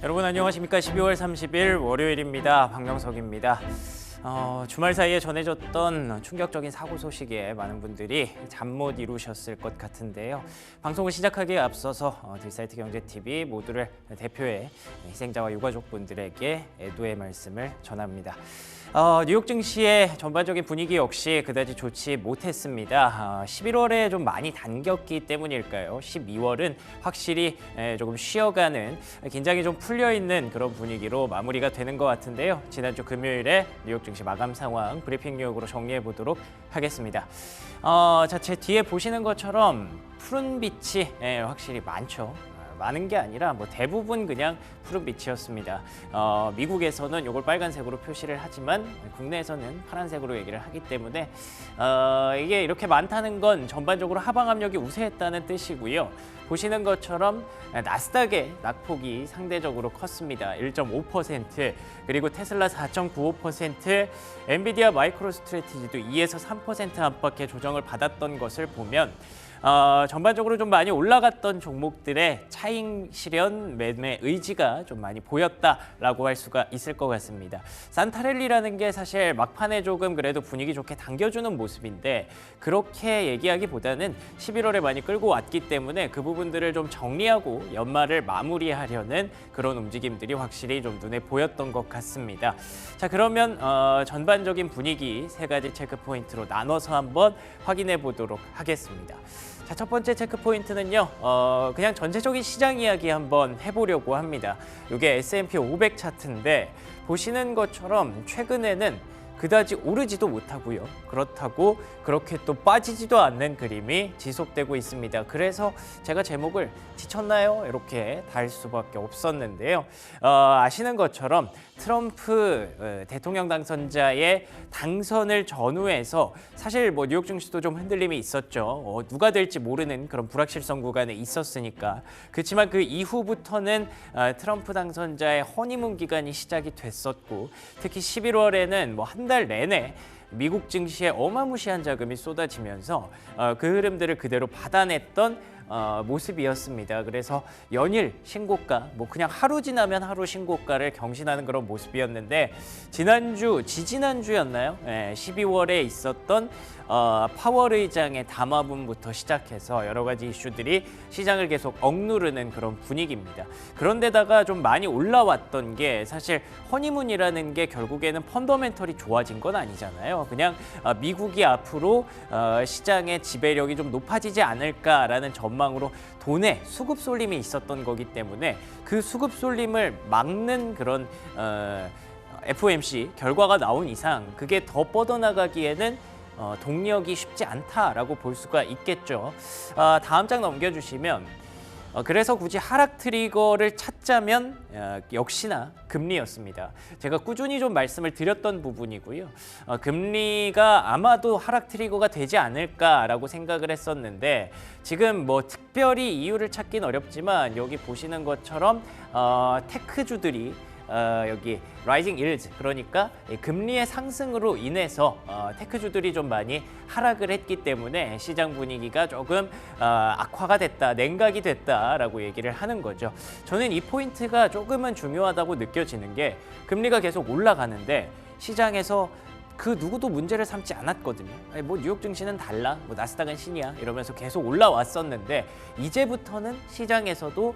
여러분 안녕하십니까? 12월 30일 월요일입니다. 박명석입니다. 주말 사이에 전해졌던 충격적인 사고 소식에 많은 분들이 잠 못 이루셨을 것 같은데요. 방송을 시작하기에 앞서서 딜사이트 경제TV 모두를 대표해 희생자와 유가족분들에게 애도의 말씀을 전합니다. 뉴욕 증시의 전반적인 분위기 역시 그다지 좋지 못했습니다. 11월에 좀 많이 당겼기 때문일까요? 12월은 확실히 조금 쉬어가는, 긴장이 좀 풀려있는 그런 분위기로 마무리가 되는 것 같은데요. 지난주 금요일에 뉴욕 증시 마감 상황 브리핑 뉴욕으로 정리해 보도록 하겠습니다. 자, 제 뒤에 보시는 것처럼 푸른 빛이 확실히 많죠. 많은 게 아니라 대부분 그냥 푸른 빛이었습니다. 미국에서는 이걸 빨간색으로 표시를 하지만 국내에서는 파란색으로 얘기를 하기 때문에 이게 이렇게 많다는 건 전반적으로 하방 압력이 우세했다는 뜻이고요. 보시는 것처럼 나스닥의 낙폭이 상대적으로 컸습니다. 1.5%, 그리고 테슬라 4.95%, 엔비디아 마이크로 스트래티지도 2에서 3% 안팎의 조정을 받았던 것을 보면 전반적으로 좀 많이 올라갔던 종목들의 차익 실현 매매 의지가 좀 많이 보였다라고 할 수가 있을 것 같습니다. 산타랠리라는 게 사실 막판에 조금 그래도 분위기 좋게 당겨주는 모습인데, 그렇게 얘기하기보다는 11월에 많이 끌고 왔기 때문에 그 부분들을 좀 정리하고 연말을 마무리하려는 그런 움직임들이 확실히 좀 눈에 보였던 것 같습니다. 자, 그러면 전반적인 분위기 세 가지 체크 포인트로 나눠서 한번 확인해 보도록 하겠습니다. 자, 첫 번째 체크 포인트는요, 그냥 전체적인 시장 이야기 한번 해보려고 합니다. 이게 S&P 500 차트인데, 보시는 것처럼 최근에는 그다지 오르지도 못하고요. 그렇다고 그렇게 또 빠지지도 않는 그림이 지속되고 있습니다. 그래서 제가 제목을 지쳤나요? 이렇게 달 수밖에 없었는데요. 아시는 것처럼 트럼프 대통령 당선자의 당선을 전후해서 사실 뉴욕 증시도 좀 흔들림이 있었죠. 누가 될지 모르는 그런 불확실성 구간에 있었으니까. 그렇지만 그 이후부터는 트럼프 당선자의 허니문 기간이 시작이 됐었고, 특히 11월에는 한 달 내내 미국 증시에 어마무시한 자금이 쏟아지면서 그 흐름들을 그대로 받아냈던 모습이었습니다. 그래서 연일 신고가, 그냥 하루 지나면 하루 신고가를 경신하는 그런 모습이었는데, 지지난주였나요? 12월에 있었던 파월 의장의 담화문부터 시작해서 여러 가지 이슈들이 시장을 계속 억누르는 그런 분위기입니다. 그런데다가 좀 많이 올라왔던 게, 사실 허니문이라는 게 결국에는 펀더멘털이 좋아진 건 아니잖아요. 그냥 미국이 앞으로 시장의 지배력이 좀 높아지지 않을까라는 전망으로 돈의 수급 쏠림이 있었던 거기 때문에, 그 수급 쏠림을 막는 그런 FOMC 결과가 나온 이상 그게 더 뻗어나가기에는 동력이 쉽지 않다라고 볼 수가 있겠죠. 다음 장 넘겨주시면, 그래서 굳이 하락 트리거를 찾자면 역시나 금리였습니다. 제가 꾸준히 좀 말씀을 드렸던 부분이고요. 금리가 아마도 하락 트리거가 되지 않을까라고 생각을 했었는데, 지금 특별히 이유를 찾긴 어렵지만 여기 보시는 것처럼 테크주들이 여기 라이징 일즈, 그러니까 금리의 상승으로 인해서 테크주들이 좀 많이 하락을 했기 때문에 시장 분위기가 조금 악화가 됐다, 냉각이 됐다라고 얘기를 하는 거죠. 저는 이 포인트가 조금은 중요하다고 느껴지는 게, 금리가 계속 올라가는데 시장에서 그 누구도 문제를 삼지 않았거든요. 뉴욕 증시는 달라, 나스닥은 신이야 이러면서 계속 올라왔었는데, 이제부터는 시장에서도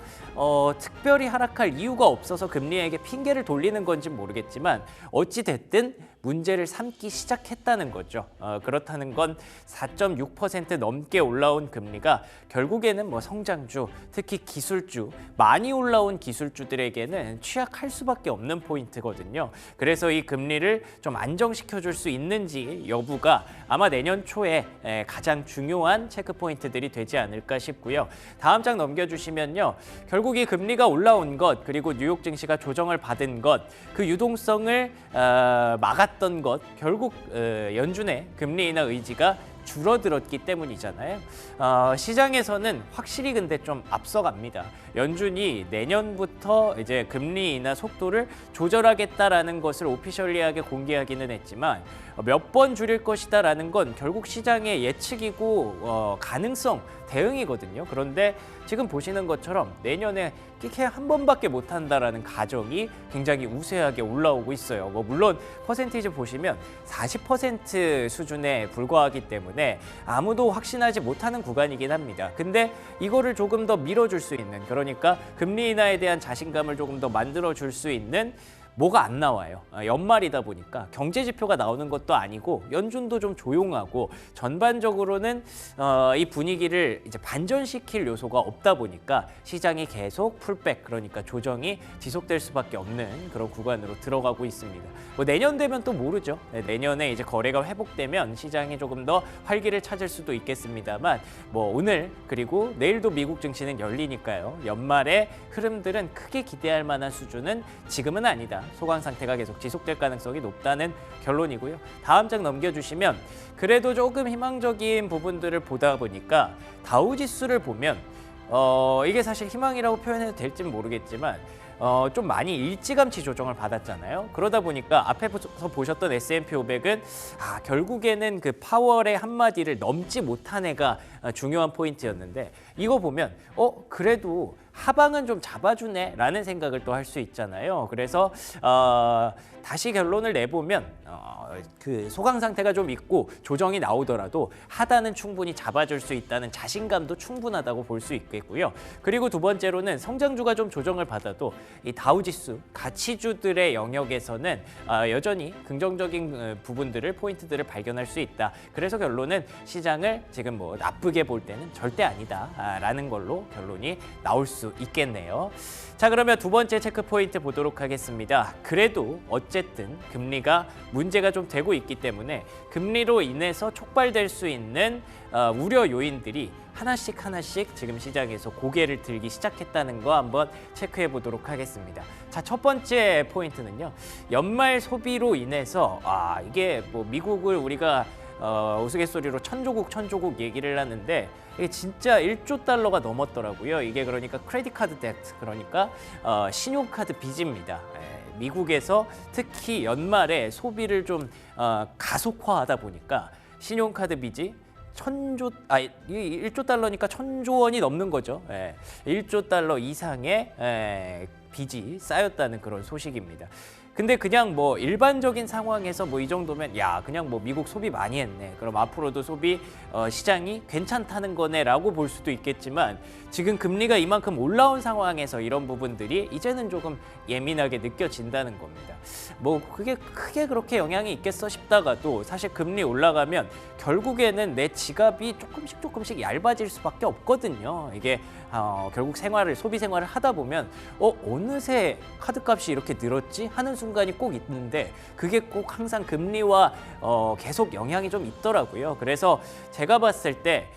특별히 하락할 이유가 없어서 금리에게 핑계를 돌리는 건지 모르겠지만 어찌 됐든 문제를 삼기 시작했다는 거죠. 그렇다는 건 4.6% 넘게 올라온 금리가 결국에는 성장주, 특히 기술주, 많이 올라온 기술주들에게는 취약할 수밖에 없는 포인트거든요. 그래서 이 금리를 좀 안정시켜줄 수 있는지 여부가 아마 내년 초에 가장 중요한 체크 포인트들이 되지 않을까 싶고요. 다음 장 넘겨주시면요, 결국 이 금리가 올라온 것, 그리고 뉴욕 증시가 조정을 받은 것, 그 유동성을 막았던 것, 결국 연준의 금리 인하 의지가 줄어들었기 때문이잖아요. 시장에서는 확실히 근데 좀 앞서갑니다. 연준이 내년부터 이제 금리 인하 속도를 조절하겠다라는 것을 오피셜리하게 공개하기는 했지만 몇 번 줄일 것이다라는 건 결국 시장의 예측이고 가능성, 대응이거든요. 그런데 지금 보시는 것처럼 내년에 끼케 한 번밖에 못 한다라는 가정이 굉장히 우세하게 올라오고 있어요. 뭐 물론 퍼센티지 보시면 40% 수준에 불과하기 때문에 아무도 확신하지 못하는 구간이긴 합니다. 근데 이거를 조금 더 밀어줄 수 있는, 그러니까 금리 인하에 대한 자신감을 조금 더 만들어줄 수 있는 뭐가 안 나와요. 연말이다 보니까 경제 지표가 나오는 것도 아니고 연준도 좀 조용하고 전반적으로는 이 분위기를 이제 반전시킬 요소가 없다 보니까 시장이 계속 풀백, 그러니까 조정이 지속될 수밖에 없는 그런 구간으로 들어가고 있습니다. 뭐 내년 되면 또 모르죠. 내년에 이제 거래가 회복되면 시장이 조금 더 활기를 찾을 수도 있겠습니다만 뭐 오늘 그리고 내일도 미국 증시는 열리니까요. 연말의 흐름들은 크게 기대할 만한 수준은 지금은 아니다. 소강 상태가 계속 지속될 가능성이 높다는 결론이고요. 다음 장 넘겨주시면 그래도 조금 희망적인 부분들을 보다 보니까 다우지수를 보면 이게 사실 희망이라고 표현해도 될지는 모르겠지만 좀 많이 일찌감치 조정을 받았잖아요. 그러다 보니까 앞에서 보셨던 S&P 500은 결국에는 그 파월의 한마디를 넘지 못한 애가 중요한 포인트였는데 이거 보면 그래도 하방은 좀 잡아주네 라는 생각을 또 할 수 있잖아요. 그래서 다시 결론을 내보면 그 소강 상태가 좀 있고 조정이 나오더라도 하단은 충분히 잡아줄 수 있다는 자신감도 충분하다고 볼 수 있겠고요. 그리고 두 번째로는 성장주가 좀 조정을 받아도 이 다우지수 가치주들의 영역에서는 여전히 긍정적인 부분들을 포인트들을 발견할 수 있다. 그래서 결론은 시장을 지금 뭐 나쁘게 볼 때는 절대 아니다라는 걸로 결론이 나올 수 있겠네요. 자, 그러면 두 번째 체크 포인트 보도록 하겠습니다. 그래도 어쨌든 금리가 문제가 좀 되고 있기 때문에 금리로 인해서 촉발될 수 있는 우려 요인들이 하나씩 지금 시장에서 고개를 들기 시작했다는 거 한번 체크해 보도록 하겠습니다. 자, 첫 번째 포인트는요. 연말 소비로 인해서 이게 뭐 미국을 우리가 우스갯소리로 천조국 얘기를 하는데 이게 진짜 1조 달러가 넘었더라고요. 이게 그러니까 크레딧 카드 뎁트, 그러니까 신용카드 빚입니다. 미국에서 특히 연말에 소비를 좀 가속화하다 보니까 신용카드 빚이 1조 달러니까 1,000조 원이 넘는 거죠. 1조 달러 이상의 빚이 쌓였다는 그런 소식입니다. 근데 그냥 뭐 일반적인 상황에서 뭐 이 정도면 그냥 뭐 미국 소비 많이 했네, 그럼 앞으로도 소비 시장이 괜찮다는 거네라고 볼 수도 있겠지만 지금 금리가 이만큼 올라온 상황에서 이런 부분들이 이제는 조금 예민하게 느껴진다는 겁니다. 뭐 그게 크게 그렇게 영향이 있겠어 싶다가도 사실 금리 올라가면 결국에는 내 지갑이 조금씩 얇아질 수밖에 없거든요. 이게 결국 소비 생활을 하다 보면 어느새 카드값이 이렇게 늘었지 하는 순간이 꼭 있는데 그게 꼭 항상 금리와 계속 영향이 좀 있더라고요. 그래서 제가 봤을 때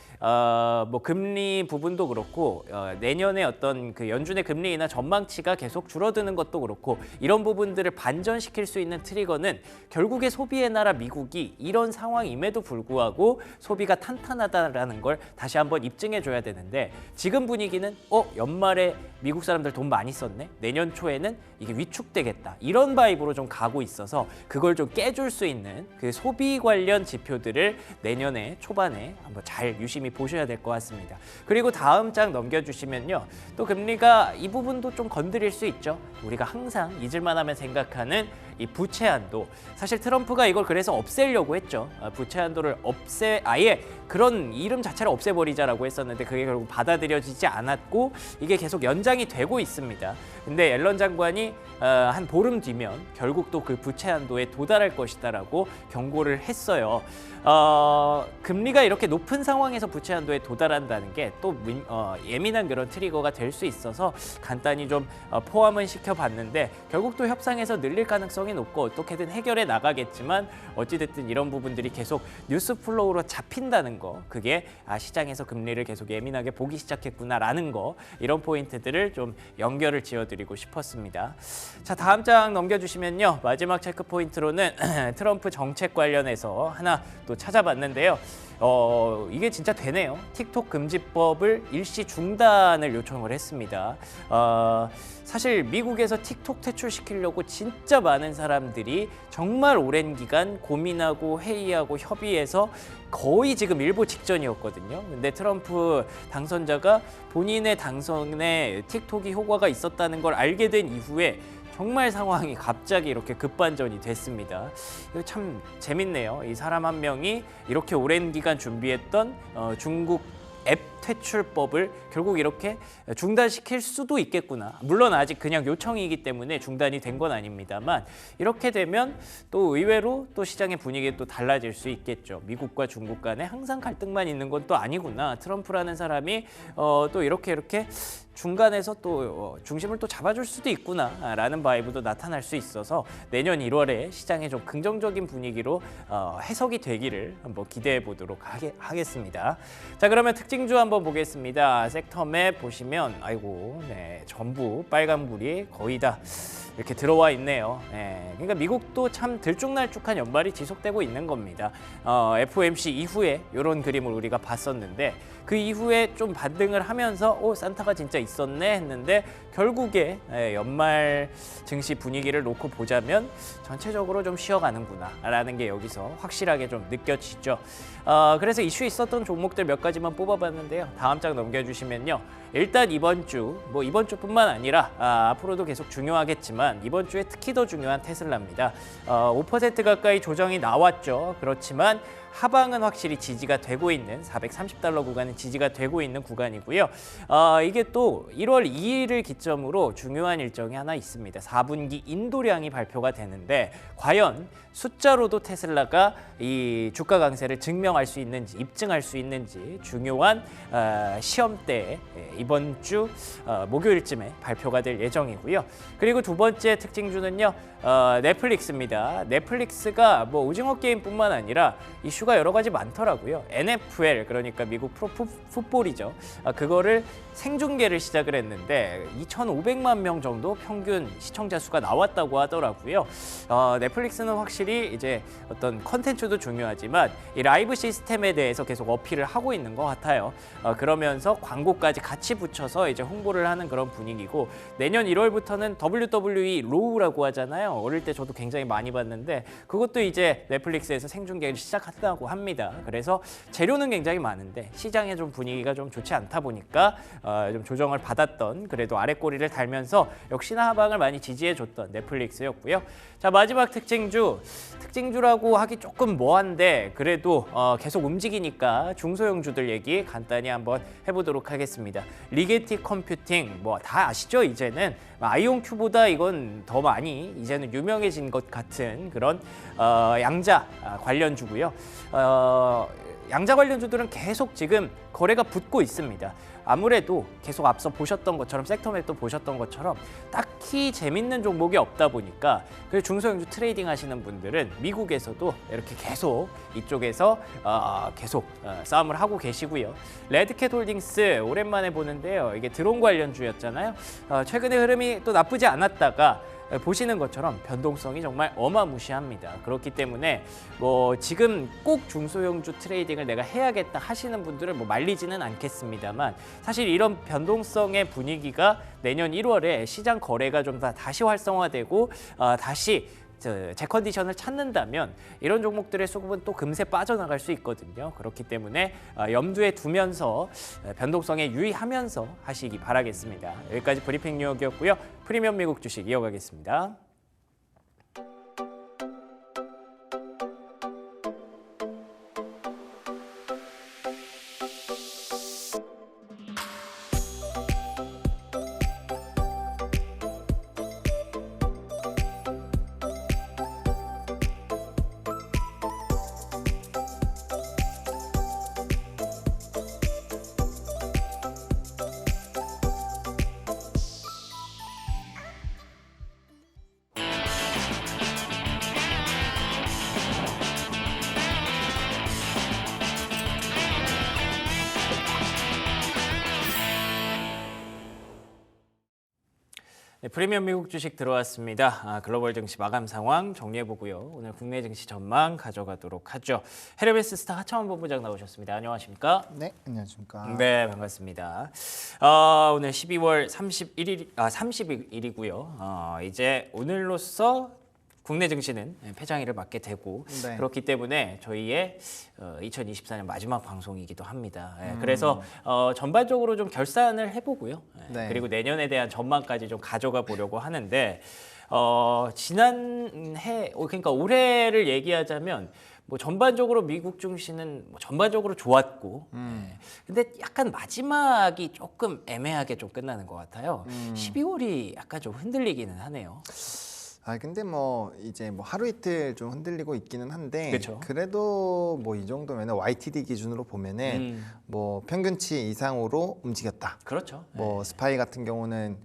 뭐 금리 부분도 그렇고 내년에 어떤 그 연준의 금리 인하 전망치가 계속 줄어드는 것도 그렇고 이런 부분들을 반전시킬 수 있는 트리거는 결국에 소비의 나라 미국이 이런 상황임에도 불구하고 소비가 탄탄하다라는 걸 다시 한번 입증해 줘야 되는데 지금 분위기는 연말에 미국 사람들 돈 많이 썼네, 내년 초에는 이게 위축되겠다, 이런 바이브로 좀 가고 있어서 그걸 좀 깨줄 수 있는 그 소비 관련 지표들을 내년에 초반에 한번 잘 유심히 보셔야 될 것 같습니다. 그리고 다음 장 넘겨주시면요. 또 금리가 이 부분도 좀 건드릴 수 있죠. 우리가 항상 잊을만 하면 생각하는 이 부채 한도. 사실 트럼프가 이걸 그래서 없애려고 했죠. 부채 한도를 아예 그런 이름 자체를 없애버리자라고 했었는데 그게 결국 받아들여지지 않았고 이게 계속 연장이 되고 있습니다. 근데 옐런 장관이 한 보름 뒤면 결국 또 그 부채 한도에 도달할 것이다라고 경고를 했어요. 금리가 이렇게 높은 상황에서 부채 한도에 도달한다는 게 또 예민한 그런 트리거가 될 수 있어서 간단히 좀 포함은 시켜봤는데 결국 또 협상에서 늘릴 가능성이 높고 어떻게든 해결해 나가겠지만 어찌됐든 이런 부분들이 계속 뉴스 플로우로 잡힌다는 거, 그게 시장에서 금리를 계속 예민하게 보기 시작했구나라는 거, 이런 포인트들을 좀 연결을 지어드리고 싶었습니다. 자, 다음 장 넘겨주시면요. 마지막 체크 포인트로는 트럼프 정책 관련해서 하나 또 찾아봤는데요. 이게 진짜 되네요. 틱톡 금지법을 일시 중단을 요청을 했습니다. 사실 미국에서 틱톡 퇴출시키려고 진짜 많은 사람들이 정말 오랜 기간 고민하고 회의하고 협의해서 거의 지금 일보 직전이었거든요. 근데 트럼프 당선자가 본인의 당선에 틱톡이 효과가 있었다는 걸 알게 된 이후에 정말 상황이 갑자기 이렇게 급반전이 됐습니다. 이거 참 재밌네요. 이 사람 한 명이 이렇게 오랜 기간 준비했던 중국 앱 퇴출법을 결국 이렇게 중단시킬 수도 있겠구나. 물론 아직 그냥 요청이기 때문에 중단이 된 건 아닙니다만 이렇게 되면 또 의외로 또 시장의 분위기가 또 달라질 수 있겠죠. 미국과 중국 간에 항상 갈등만 있는 건 또 아니구나. 트럼프라는 사람이 또 이렇게 중간에서 또 중심을 또 잡아줄 수도 있구나라는 바이브도 나타날 수 있어서 내년 1월에 시장에 좀 긍정적인 분위기로 해석이 되기를 한번 기대해 보도록 하겠습니다. 자, 그러면 특징주 한번 보겠습니다. 섹터맵 보시면 아이고, 네, 전부 빨간불이 거의 다 이렇게 들어와 있네요. 그러니까 미국도 참 들쭉날쭉한 연말이 지속되고 있는 겁니다. FOMC 이후에 이런 그림을 우리가 봤었는데 그 이후에 좀 반등을 하면서 산타가 진짜 있었네 했는데 결국에 연말 증시 분위기를 놓고 보자면 전체적으로 좀 쉬어가는구나 라는 게 여기서 확실하게 좀 느껴지죠. 그래서 이슈 있었던 종목들 몇 가지만 뽑아봤는데요. 다음 장 넘겨주시면요. 일단 이번 주뿐만 아니라 앞으로도 계속 중요하겠지만 이번 주에 특히 더 중요한 테슬라입니다. 5% 가까이 조정이 나왔죠. 그렇지만 하방은 확실히 지지가 되고 있는 430달러 구간은 지지가 되고 있는 구간이고요. 이게 또 1월 2일을 기점으로 중요한 일정이 하나 있습니다. 4분기 인도량이 발표가 되는데 과연 숫자로도 테슬라가 이 주가 강세를 증명할 수 있는지 입증할 수 있는지 중요한 시험대에 이번 주 목요일쯤에 발표가 될 예정이고요. 그리고 두 번째 특징주는요. 넷플릭스입니다. 넷플릭스가 뭐 오징어 게임뿐만 아니라 이슈가 여러 가지 많더라고요. NFL 그러니까 미국 프로 풋볼이죠. 그거를 생중계를 시작을 했는데 2,500만 명 정도 평균 시청자 수가 나왔다고 하더라고요. 넷플릭스는 확실히 이제 어떤 컨텐츠도 중요하지만 이 라이브 시스템에 대해서 계속 어필을 하고 있는 것 같아요. 그러면서 광고까지 같이 붙여서 이제 홍보를 하는 그런 분위기고 내년 1월부터는 WWE 로우라고 하잖아요. 어릴 때 저도 굉장히 많이 봤는데 그것도 이제 넷플릭스에서 생중계를 시작한다고 합니다. 그래서 재료는 굉장히 많은데 시장의 좀 분위기가 좀 좋지 않다 보니까 좀 조정을 받았던 그래도 아래 꼬리를 달면서 역시나 하방을 많이 지지해줬던 넷플릭스였고요. 자, 마지막 특징주라고 하기 조금 뭐한데 그래도 계속 움직이니까 중소형주들 얘기 간단히 한번 해보도록 하겠습니다. 리게티 컴퓨팅 뭐 다 아시죠? 이제는 아이온큐보다 이건 더 많이 이제는 유명해진 것 같은 그런 양자 관련주고요. 양자 관련주들은 계속 지금 거래가 붙고 있습니다. 아무래도 계속 앞서 보셨던 것처럼 섹터맵도 보셨던 것처럼 딱히 재밌는 종목이 없다 보니까 그 중소형주 트레이딩 하시는 분들은 미국에서도 이렇게 계속 이쪽에서 계속 싸움을 하고 계시고요. 레드캣 홀딩스 오랜만에 보는데요. 이게 드론 관련주였잖아요. 최근에 흐름이 또 나쁘지 않았다가 보시는 것처럼 변동성이 정말 어마무시합니다. 그렇기 때문에 뭐 지금 꼭 중소형주 트레이딩을 내가 해야겠다 하시는 분들은 뭐 말리지는 않겠습니다만 사실 이런 변동성의 분위기가 내년 1월에 시장 거래가 좀 다시 활성화되고 다시 제 컨디션을 찾는다면 이런 종목들의 수급은 또 금세 빠져나갈 수 있거든요. 그렇기 때문에 염두에 두면서 변동성에 유의하면서 하시기 바라겠습니다. 여기까지 브리핑 뉴욕이었고요. 프리미엄 미국 주식 이어가겠습니다. 네, 프리미엄 미국 주식 들어왔습니다. 글로벌 증시 마감 상황 정리해보고요. 오늘 국내 증시 전망 가져가도록 하죠. 헤르메스 스타 하창원 본부장 나오셨습니다. 안녕하십니까? 네, 안녕하십니까? 네, 반갑습니다. 오늘 12월 30일이고요. 이제 오늘로써 국내 증시는 폐장일을 맞게 되고 네. 그렇기 때문에 저희의 2024년 마지막 방송이기도 합니다. 그래서 전반적으로 좀 결산을 해보고요. 네. 그리고 내년에 대한 전망까지 좀 가져가 보려고 하는데 지난해 그러니까 올해를 얘기하자면 뭐 전반적으로 미국 증시는 뭐 전반적으로 좋았고, 근데 약간 마지막이 조금 애매하게 좀 끝나는 것 같아요. 12월이 약간 좀 흔들리기는 하네요. 근데 뭐 이제 뭐 하루 이틀 좀 흔들리고 있기는 한데 그쵸. 그래도 뭐 이 정도면 YTD 기준으로 보면은 뭐 평균치 이상으로 움직였다. 그렇죠. 뭐 스파이 같은 경우는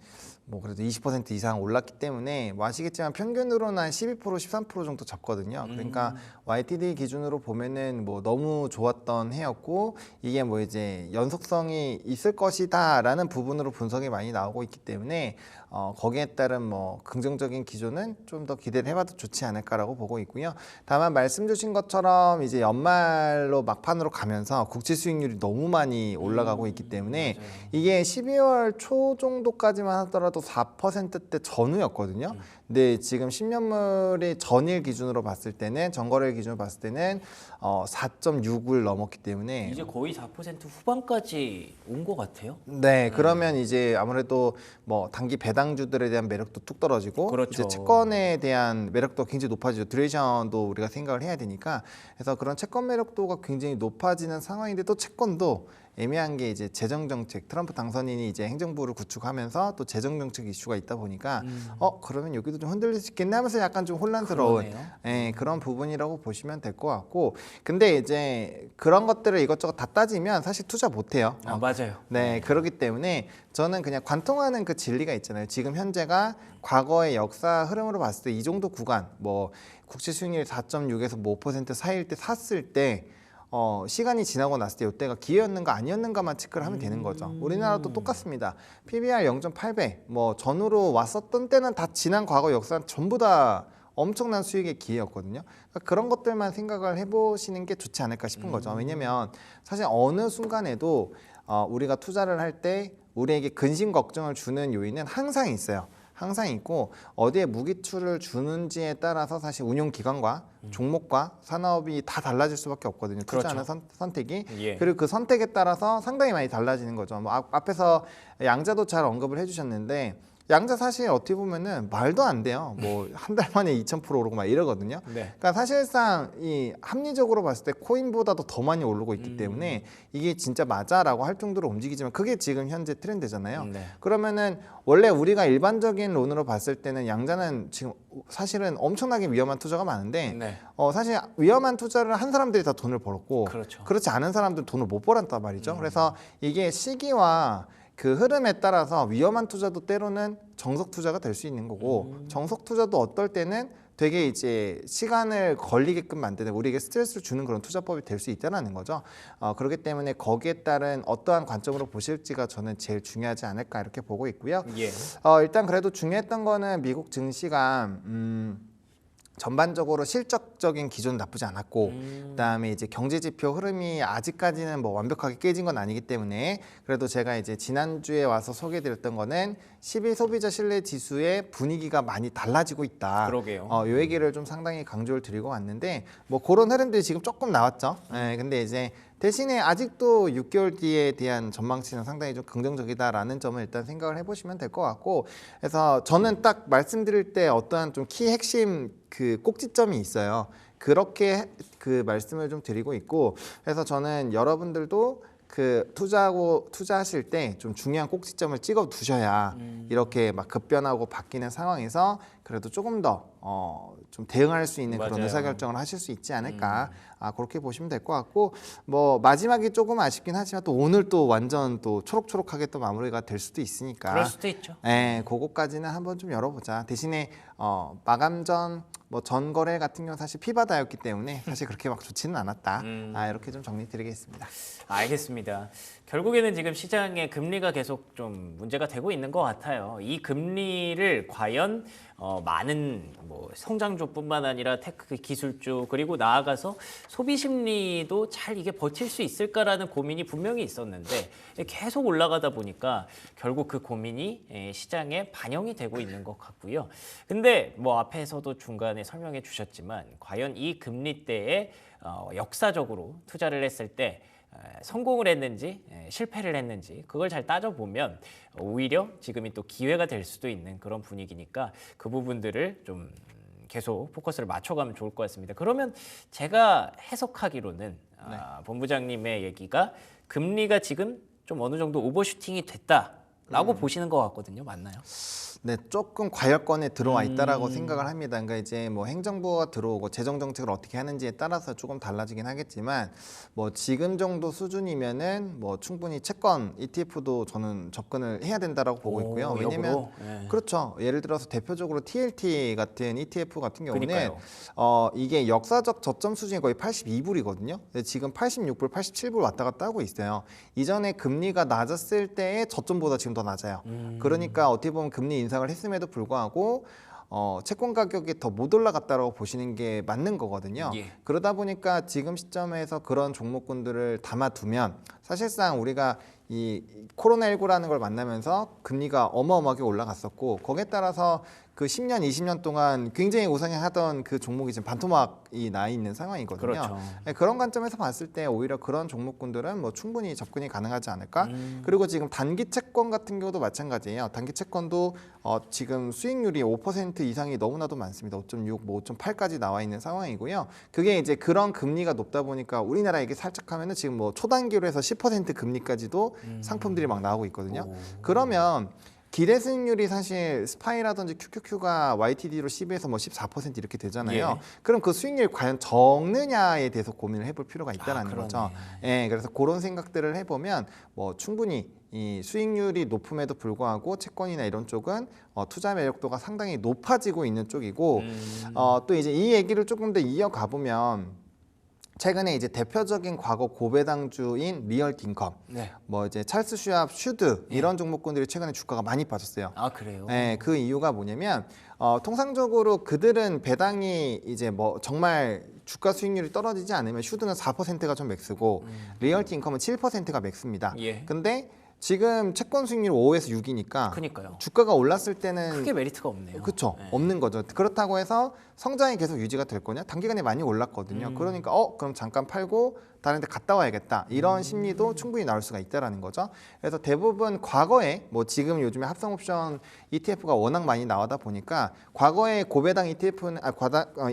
뭐 그래도 20% 이상 올랐기 때문에 뭐 아시겠지만 평균으로는 한 12%, 13% 정도 잡거든요. 그러니까 YTD 기준으로 보면은 뭐 너무 좋았던 해였고 이게 뭐 이제 연속성이 있을 것이다라는 부분으로 분석이 많이 나오고 있기 때문에 거기에 따른 뭐 긍정적인 기조는 좀 더 기대를 해봐도 좋지 않을까라고 보고 있고요. 다만 말씀 주신 것처럼 이제 연말로 막판으로 가면서 국채 수익률이 너무 많이 올라가고 있기 때문에 맞아요. 이게 12월 초 정도까지만 하더라도 4%대 전후였거든요. 근데 지금 10년물이 전일 기준으로 봤을 때는 전거래 기준으로 봤을 때는 4.6을 넘었기 때문에 이제 거의 4% 후반까지 온 것 같아요. 네, 그러면 이제 아무래도 뭐 단기 배당주들에 대한 매력도 뚝 떨어지고 그렇죠. 이제 채권에 대한 매력도 굉장히 높아지죠. 듀레이션도 우리가 생각을 해야 되니까 그래서 그런 채권 매력도가 굉장히 높아지는 상황인데 또 채권도 애매한 게 이제 재정정책 트럼프 당선인이 이제 행정부를 구축하면서 또 재정정책 이슈가 있다 보니까 그러면 여기도 좀 흔들릴 수 있겠네 하면서 약간 좀 혼란스러운 그런 부분이라고 보시면 될 것 같고 근데 이제 그런 것들을 이것저것 다 따지면 사실 투자 못해요. 맞아요. 네, 그렇기 때문에 저는 그냥 관통하는 그 진리가 있잖아요. 지금 현재가 과거의 역사 흐름으로 봤을 때 이 정도 구간 뭐 국채 수익률 4.6에서 뭐 5% 사이일 때 샀을 때 시간이 지나고 났을 때 이때가 기회였는가 아니었는가만 체크를 하면 되는 거죠. 우리나라도 똑같습니다. PBR 0.8배 뭐 전후로 왔었던 때는 다 지난 과거 역사 전부 다 엄청난 수익의 기회였거든요. 그러니까 그런 것들만 생각을 해보시는 게 좋지 않을까 싶은 거죠. 왜냐면 사실 어느 순간에도 우리가 투자를 할 때 우리에게 근심 걱정을 주는 요인은 항상 있어요. 항상 있고 어디에 무기추를 주는지에 따라서 사실 운용 기관과 종목과 산업이 다 달라질 수밖에 없거든요. 투자하는 선택이. 예. 그리고 그 선택에 따라서 상당히 많이 달라지는 거죠. 뭐 앞에서 양자도 잘 언급을 해주셨는데 양자 사실 어떻게 보면은 말도 안 돼요. 뭐 한 달 만에 2000% 오르고 막 이러거든요. 네. 그러니까 사실상 이 합리적으로 봤을 때 코인보다도 더 많이 오르고 있기 때문에 이게 진짜 맞아라고 할 정도로 움직이지만 그게 지금 현재 트렌드잖아요. 네. 그러면은 원래 우리가 일반적인 론으로 봤을 때는 양자는 지금 사실은 엄청나게 위험한 투자가 많은데 네. 사실 위험한 투자를 한 사람들이 다 돈을 벌었고 그렇죠. 그렇지 않은 사람들은 돈을 못 벌었단 말이죠. 그래서 이게 시기와 그 흐름에 따라서 위험한 투자도 때로는 정석 투자가 될 수 있는 거고 정석 투자도 어떨 때는 되게 이제 시간을 걸리게끔 만드는 우리에게 스트레스를 주는 그런 투자법이 될 수 있다는 거죠. 그렇기 때문에 거기에 따른 어떠한 관점으로 보실지가 저는 제일 중요하지 않을까 이렇게 보고 있고요. 예. 일단 그래도 중요했던 거는 미국 증시가 전반적으로 실적적인 기조는 나쁘지 않았고 그다음에 이제 경제 지표 흐름이 아직까지는 뭐 완벽하게 깨진 건 아니기 때문에 그래도 제가 이제 지난주에 와서 소개해드렸던 거는 10일 소비자 신뢰 지수의 분위기가 많이 달라지고 있다. 그러게요. 요 얘기를 좀 상당히 강조를 드리고 왔는데 뭐 그런 흐름들이 지금 조금 나왔죠. 근데 이제 대신에 아직도 6개월 뒤에 대한 전망치는 상당히 좀 긍정적이다라는 점을 일단 생각을 해보시면 될 것 같고 그래서 저는 딱 말씀드릴 때 어떠한 좀 키 핵심 그 꼭지점이 있어요. 그렇게 그 말씀을 좀 드리고 있고 그래서 저는 여러분들도 그 투자하실 때 좀 중요한 꼭지점을 찍어 두셔야 이렇게 막 급변하고 바뀌는 상황에서 그래도 조금 더 좀 대응할 수 있는 그런 맞아요. 의사결정을 하실 수 있지 않을까 그렇게 보시면 될 것 같고 뭐 마지막이 조금 아쉽긴 하지만 또 오늘 또 완전 또 초록초록하게 또 마무리가 될 수도 있으니까 그럴 수도 있죠. 네, 그거까지는 한번 좀 열어보자. 대신에 마감 전 뭐 전 거래 같은 경우 사실 피바다였기 때문에 사실 그렇게 막 좋지는 않았다. 이렇게 좀 정리드리겠습니다. 알겠습니다. 결국에는 지금 시장의 금리가 계속 좀 문제가 되고 있는 것 같아요. 이 금리를 과연 많은 뭐 성장주뿐만 아니라 테크 기술주 그리고 나아가서 소비 심리도 잘 이게 버틸 수 있을까라는 고민이 분명히 있었는데 계속 올라가다 보니까 결국 그 고민이 시장에 반영이 되고 있는 것 같고요. 근데 뭐 앞에서도 중간에 설명해 주셨지만 과연 이 금리 때에 역사적으로 투자를 했을 때 성공을 했는지 실패를 했는지 그걸 잘 따져보면 오히려 지금이 또 기회가 될 수도 있는 그런 분위기니까 그 부분들을 좀 계속 포커스를 맞춰가면 좋을 것 같습니다. 그러면 제가 해석하기로는 본부장님의 얘기가 금리가 지금 좀 어느 정도 오버슈팅이 됐다라고 보시는 것 같거든요. 맞나요? 네, 조금 과열권에 들어와 있다라고 생각을 합니다. 그러니까 이제 뭐 행정부가 들어오고 재정 정책을 어떻게 하는지에 따라서 조금 달라지긴 하겠지만 뭐 지금 정도 수준이면은 뭐 충분히 채권 ETF도 저는 접근을 해야 된다라고 보고 있고요. 왜냐면 그렇죠. 예를 들어서 대표적으로 TLT 같은 ETF 같은 경우는 그러니까요. 이게 역사적 저점 수준이 거의 82불이거든요. 지금 86불, 87불 왔다 갔다 하고 있어요. 이전에 금리가 낮았을 때의 저점보다 지금 더 낮아요. 그러니까 어떻게 보면 금리 인상을 했음에도 불구하고 채권 가격이 더 못 올라갔다라고 보시는 게 맞는 거거든요. 그러다 보니까 지금 시점에서 그런 종목군들을 담아두면 사실상 우리가 이 코로나19라는 걸 만나면서 금리가 어마어마하게 올라갔었고 거기에 따라서 그 10년, 20년 동안 굉장히 우상향하던 그 종목이 지금 반토막이 나 있는 상황이거든요. 그렇죠. 네, 그런 관점에서 봤을 때 오히려 그런 종목군들은 뭐 충분히 접근이 가능하지 않을까. 그리고 지금 단기 채권 같은 경우도 마찬가지예요. 단기 채권도 지금 수익률이 5% 이상이 너무나도 많습니다. 5.6, 뭐 5.8까지 나와 있는 상황이고요. 그게 이제 그런 금리가 높다 보니까 우리나라 이게 살짝 하면은 지금 뭐 초단기로 해서 10% 금리까지도 상품들이 막 나오고 있거든요. 그러면 기대 수익률이 사실 스파이라든지 QQQ가 YTD로 10에서 뭐 14% 이렇게 되잖아요. 그럼 그 수익률이 과연 적느냐에 대해서 고민을 해볼 필요가 있다라는 거죠. 예, 그래서 그런 생각들을 해보면 뭐 충분히 이 수익률이 높음에도 불구하고 채권이나 이런 쪽은 투자 매력도가 상당히 높아지고 있는 쪽이고 또 이제 이 얘기를 조금 더 이어가 보면. 최근에 이제 대표적인 과거 고배당주인 리얼딩컴, 뭐 이제 찰스 슈왑, 슈드 이런 종목군들이 최근에 주가가 많이 빠졌어요. 아 그래요? 네, 그 이유가 뭐냐면 통상적으로 그들은 배당이 이제 뭐 정말 주가 수익률이 떨어지지 않으면 슈드는 4%가 좀 맥스고 리얼딩컴은 7%가 맥스입니다. 근데 지금 채권 수익률 5에서 6이니까 그러니까요. 주가가 올랐을 때는 크게 메리트가 없네요. 그렇죠. 없는 거죠. 그렇다고 해서 성장이 계속 유지가 될 거냐? 단기간에 많이 올랐거든요. 그러니까 그럼 잠깐 팔고 다른 데 갔다 와야겠다. 이런 심리도 충분히 나올 수가 있다라는 거죠. 그래서 대부분 과거에 뭐 지금 요즘에 합성 옵션 ETF가 워낙 많이 나오다 보니까 과거에 고배당 ETF는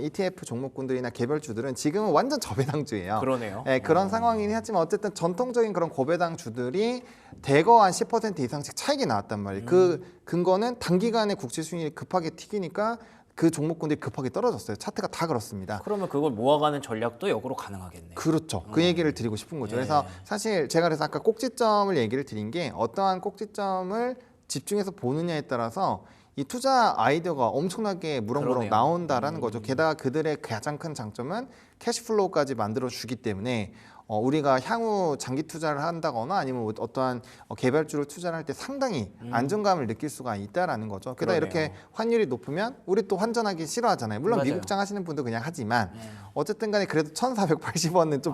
ETF 종목군들이나 개별주들은 지금은 완전 저배당주예요. 그러네요. 네, 그런 상황이긴 하지만 어쨌든 전통적인 그런 고배당 주들이 대거 한 10% 이상씩 차익이 나왔단 말이에요. 그 근거는 단기간에 국채 수익률이 급하게 튀기니까 그 종목군들이 급하게 떨어졌어요. 차트가 다 그렇습니다. 그러면 그걸 모아가는 전략도 역으로 가능하겠네요. 그렇죠. 그 얘기를 드리고 싶은 거죠. 그래서 사실 제가 그래서 아까 꼭지점을 얘기를 드린 게 어떠한 꼭지점을 집중해서 보느냐에 따라서 이 투자 아이디어가 엄청나게 무럭무럭 나온다라는 거죠. 게다가 그들의 가장 큰 장점은 캐시플로우까지 만들어 주기 때문에 우리가 향후 장기 투자를 한다거나 아니면 어떠한 개별주를 투자를 할 때 상당히 안정감을 느낄 수가 있다라는 거죠. 게다가 이렇게 환율이 높으면 우리 또 환전하기 싫어하잖아요. 물론 미국장 하시는 분도 그냥 하지만 어쨌든 간에 그래도 1,480원은 좀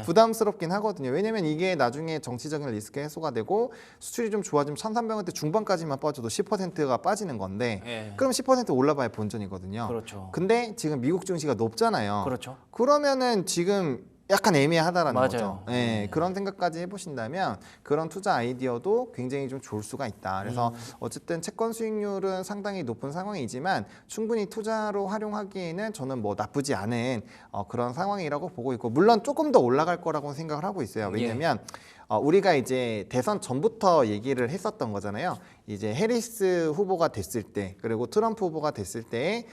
부담스럽긴 하거든요. 왜냐면 이게 나중에 정치적인 리스크 해소가 되고 수출이 좀 좋아지면 1,300원대 중반까지만 빠져도 10%가 빠지는 건데 그럼 10% 올라봐야 본전이거든요. 그렇죠. 근데 지금 미국 증시가 높잖아요. 그렇죠. 그러면은 지금 약간 애매하다라는 맞아요. 거죠. 네, 그런 생각까지 해보신다면 그런 투자 아이디어도 굉장히 좀 좋을 수가 있다. 그래서 어쨌든 채권 수익률은 상당히 높은 상황이지만 충분히 투자로 활용하기에는 저는 뭐 나쁘지 않은 그런 상황이라고 보고 있고 물론 조금 더 올라갈 거라고 생각을 하고 있어요. 왜냐하면 우리가 이제 대선 전부터 얘기를 했었던 거잖아요. 이제 해리스 후보가 됐을 때 그리고 트럼프 후보가 됐을 때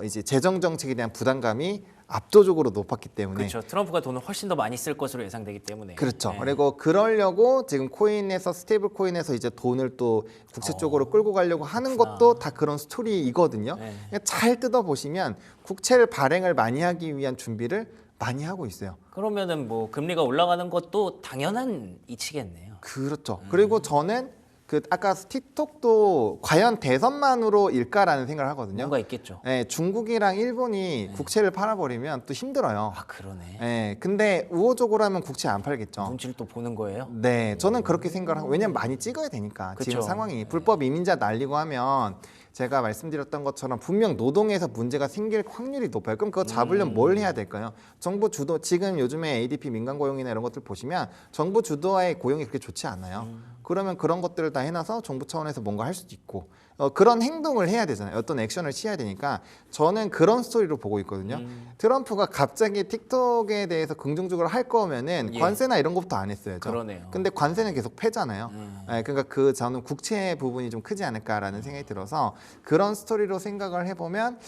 이제 재정 정책에 대한 부담감이 압도적으로 높았기 때문에 그렇죠. 트럼프가 돈을 훨씬 더 많이 쓸 것으로 예상되기 때문에. 그렇죠. 네. 그리고 그러려고 지금 코인에서 스테이블 코인에서 이제 돈을 또 국채 쪽으로 끌고 가려고 하는 그렇구나. 것도 다 그런 스토리이거든요. 네. 그러니까 잘 뜯어 보시면 국채를 발행을 많이 하기 위한 준비를 많이 하고 있어요. 그러면은 뭐 금리가 올라가는 것도 당연한 이치겠네요. 그렇죠. 그리고 저는 그 아까 틱톡도 과연 대선만으로 일까라는 생각을 하거든요. 뭔가 있겠죠. 네, 중국이랑 일본이 국채를 팔아버리면 또 힘들어요. 아 그러네. 네, 근데 우호적으로 하면 국채 안 팔겠죠. 눈치를 또 보는 거예요. 네, 저는 그렇게 생각을 하고 왜냐면 많이 찍어야 되니까 지금 그쵸. 상황이 불법 이민자 날리고 하면 제가 말씀드렸던 것처럼 분명 노동에서 문제가 생길 확률이 높아요. 그럼 그거 잡으려면 뭘 해야 될까요? 정부 주도 지금 요즘에 ADP 민간 고용이나 이런 것들 보시면 정부 주도의 고용이 그렇게 좋지 않아요. 그러면 그런 것들을 다 해놔서 정부 차원에서 뭔가 할 수도 있고 그런 행동을 해야 되잖아요. 어떤 액션을 취해야 되니까 저는 그런 스토리로 보고 있거든요. 트럼프가 갑자기 틱톡에 대해서 긍정적으로 할 거면은 예. 관세나 이런 것부터 안 했어야죠. 그러네요. 근데 관세는 계속 패잖아요. 그러니까 저는 국채 부분이 좀 크지 않을까라는 생각이 들어서 그런 스토리로 생각을 해보면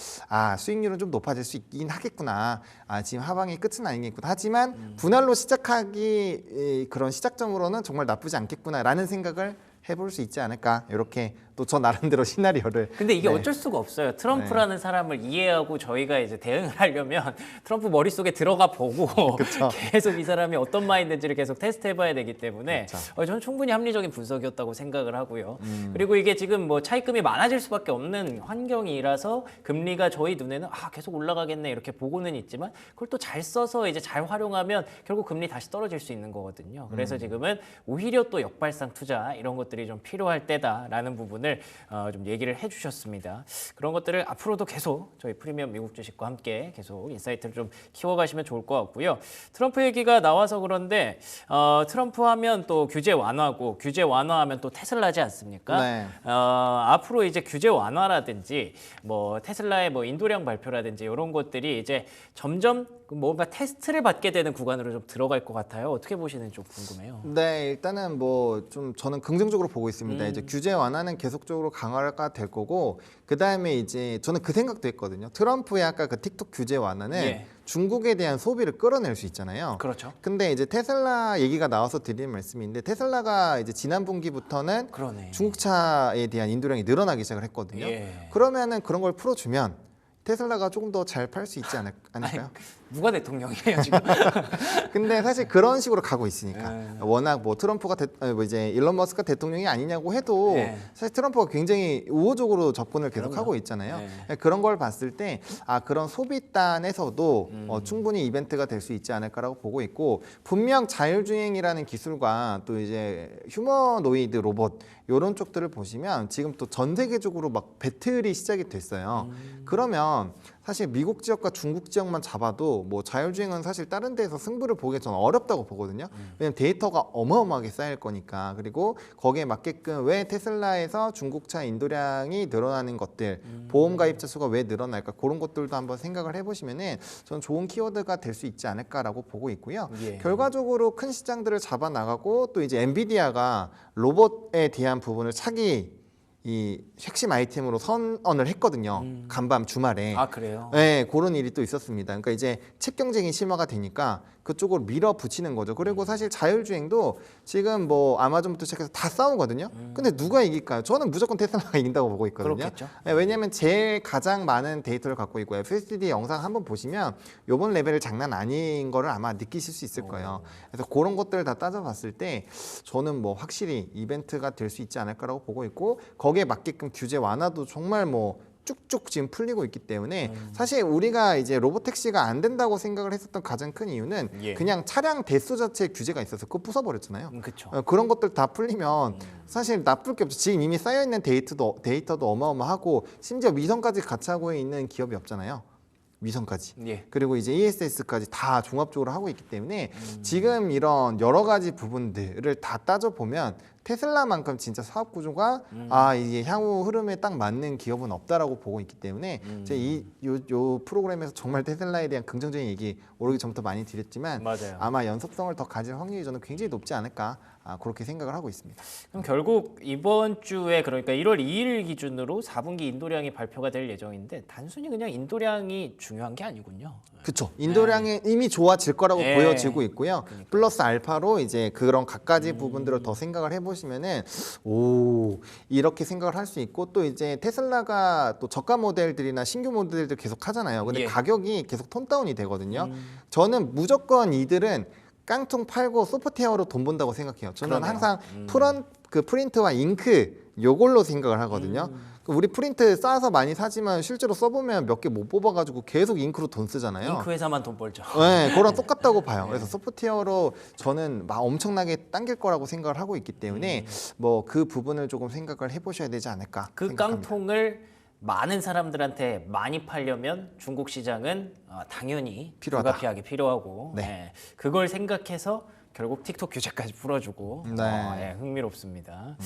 수익률은 좀 높아질 수 있긴 하겠구나. 지금 하방이 끝은 아니겠구나. 하지만 분할로 시작하기 그런 시작점으로는 정말 나쁘지 않겠구나라는 생각을 해볼 수 있지 않을까. 이렇게 또 저 나름대로 시나리오를. 근데 이게 네. 어쩔 수가 없어요. 트럼프라는 사람을 이해하고 저희가 이제 대응을 하려면 트럼프 머릿속에 들어가 보고 그쵸. 계속 이 사람이 어떤 마인드인지를 계속 테스트해봐야 되기 때문에 그쵸. 저는 충분히 합리적인 분석이었다고 생각을 하고요. 그리고 이게 지금 뭐 차입금이 많아질 수밖에 없는 환경이라서 금리가 저희 눈에는 계속 올라가겠네 이렇게 보고는 있지만 그걸 또 잘 써서 이제 잘 활용하면 결국 금리 다시 떨어질 수 있는 거거든요. 그래서 지금은 오히려 또 역발상 투자 이런 것들이 좀 필요할 때다라는 부분을 좀 얘기를 해주셨습니다. 그런 것들을 앞으로도 계속 저희 프리미엄 미국 주식과 함께 계속 인사이트를 좀 키워가시면 좋을 것 같고요. 트럼프 얘기가 나와서 그런데 트럼프 하면 또 규제 완화고 규제 완화하면 또 테슬라지 않습니까? 네. 앞으로 이제 규제 완화라든지 뭐 테슬라의 뭐 인도량 발표라든지 이런 것들이 이제 점점 뭔가 테스트를 받게 되는 구간으로 좀 들어갈 것 같아요. 어떻게 보시는지 좀 궁금해요. 네, 일단은 뭐 좀 저는 긍정적으로 보고 있습니다. 이제 규제 완화는 계속적으로 강화가 될 거고 그 다음에 이제 저는 그 생각도 했거든요. 트럼프의 아까 그 틱톡 규제 완화는 예. 중국에 대한 소비를 끌어낼 수 있잖아요. 그렇죠. 근데 이제 테슬라 얘기가 나와서 드리는 말씀인데 테슬라가 이제 지난 분기부터는 그러네. 중국차에 대한 인도량이 늘어나기 시작을 했거든요. 예. 그러면은 그런 걸 풀어주면 테슬라가 조금 더 잘 팔 수 있지 않을까요? 누가 대통령이에요 지금? 근데 사실 그런 식으로 가고 있으니까 네. 워낙 뭐 트럼프가 이제 일론 머스크가 대통령이 아니냐고 해도 네. 사실 트럼프가 굉장히 우호적으로 접근을 계속 그럼요. 하고 있잖아요. 네. 그런 걸 봤을 때 그런 소비단에서도 충분히 이벤트가 될 수 있지 않을까라고 보고 있고 분명 자율주행이라는 기술과 또 이제 휴머노이드 로봇 이런 쪽들을 보시면 지금 또 전 세계적으로 막 배틀이 시작이 됐어요. 그러면 사실 미국 지역과 중국 지역만 잡아도 뭐 자율주행은 사실 다른 데에서 승부를 보기 저는 어렵다고 보거든요. 왜냐면 데이터가 어마어마하게 쌓일 거니까. 그리고 거기에 맞게끔 왜 테슬라에서 중국차 인도량이 늘어나는 것들, 보험 가입자 수가 왜 늘어날까 그런 것들도 한번 생각을 해보시면은 저는 좋은 키워드가 될 수 있지 않을까라고 보고 있고요. 예. 결과적으로 큰 시장들을 잡아 나가고 또 이제 엔비디아가 로봇에 대한 부분을 차기 이 핵심 아이템으로 선언을 했거든요. 간밤 주말에. 그래요? 네, 그런 일이 또 있었습니다. 그러니까 이제 책 경쟁이 심화가 되니까 그쪽으로 밀어붙이는 거죠. 그리고 사실 자율주행도 지금 뭐 아마존부터 시작해서 다 싸우거든요. 근데 누가 이길까요? 저는 무조건 테슬라가 이긴다고 보고 있거든요. 그렇겠죠. 네, 왜냐하면 제일 가장 많은 데이터를 갖고 있고 FSD 영상 한번 보시면 요번 레벨을 장난 아닌 거를 아마 느끼실 수 있을 거예요. 그래서 그런 것들을 다 따져봤을 때 저는 뭐 확실히 이벤트가 될 수 있지 않을까라고 보고 있고 거기에 맞게끔 규제 완화도 정말 뭐 쭉쭉 지금 풀리고 있기 때문에 사실 우리가 이제 로보택시가 안 된다고 생각을 했었던 가장 큰 이유는 예. 그냥 차량 대수 자체에 규제가 있어서 그거 부숴버렸잖아요. 그렇죠. 그런 것들 다 풀리면 사실 나쁠 게 없죠. 지금 이미 쌓여있는 데이터도 어마어마하고 심지어 위성까지 같이 하고 있는 기업이 없잖아요. 위성까지. 예. 그리고 이제 ESS까지 다 종합적으로 하고 있기 때문에 지금 이런 여러 가지 부분들을 다 따져보면 테슬라만큼 진짜 사업 구조가 이게 향후 흐름에 딱 맞는 기업은 없다라고 보고 있기 때문에 제가 요 프로그램에서 정말 테슬라에 대한 긍정적인 얘기 오르기 전부터 많이 드렸지만 맞아요. 아마 연속성을 더 가질 확률이 저는 굉장히 높지 않을까 그렇게 생각을 하고 있습니다. 그럼 결국 이번 주에 그러니까 1월 2일 기준으로 4분기 인도량이 발표가 될 예정인데 단순히 그냥 인도량이 중요한 게 아니군요. 그렇죠. 인도량이 이미 좋아질 거라고 네. 보여지고 있고요. 플러스 알파로 이제 그런 갖가지 부분들을 더 생각을 해보시면은 이렇게 생각을 할 수 있고 또 이제 테슬라가 또 저가 모델들이나 신규 모델들 계속 하잖아요. 근데 예. 가격이 계속 톤 다운이 되거든요. 저는 무조건 이들은 깡통 팔고 소프트웨어로 돈 번다고 생각해요. 저는 그러네요. 항상 프린트와 잉크 요걸로 생각을 하거든요. 우리 프린트 싸서 많이 사지만 실제로 써보면 몇 개 못 뽑아가지고 계속 잉크로 돈 쓰잖아요. 잉크 회사만 돈 벌죠. 네, 그거랑 똑같다고 봐요. 그래서 소프트웨어로 저는 막 엄청나게 당길 거라고 생각을 하고 있기 때문에 뭐 그 부분을 조금 생각을 해보셔야 되지 않을까 그 생각합니다. 깡통을 많은 사람들한테 많이 팔려면 중국 시장은 당연히 필요하다. 불가피하게 필요하고 네. 예, 그걸 생각해서 결국 틱톡 규제까지 풀어주고 네. 흥미롭습니다.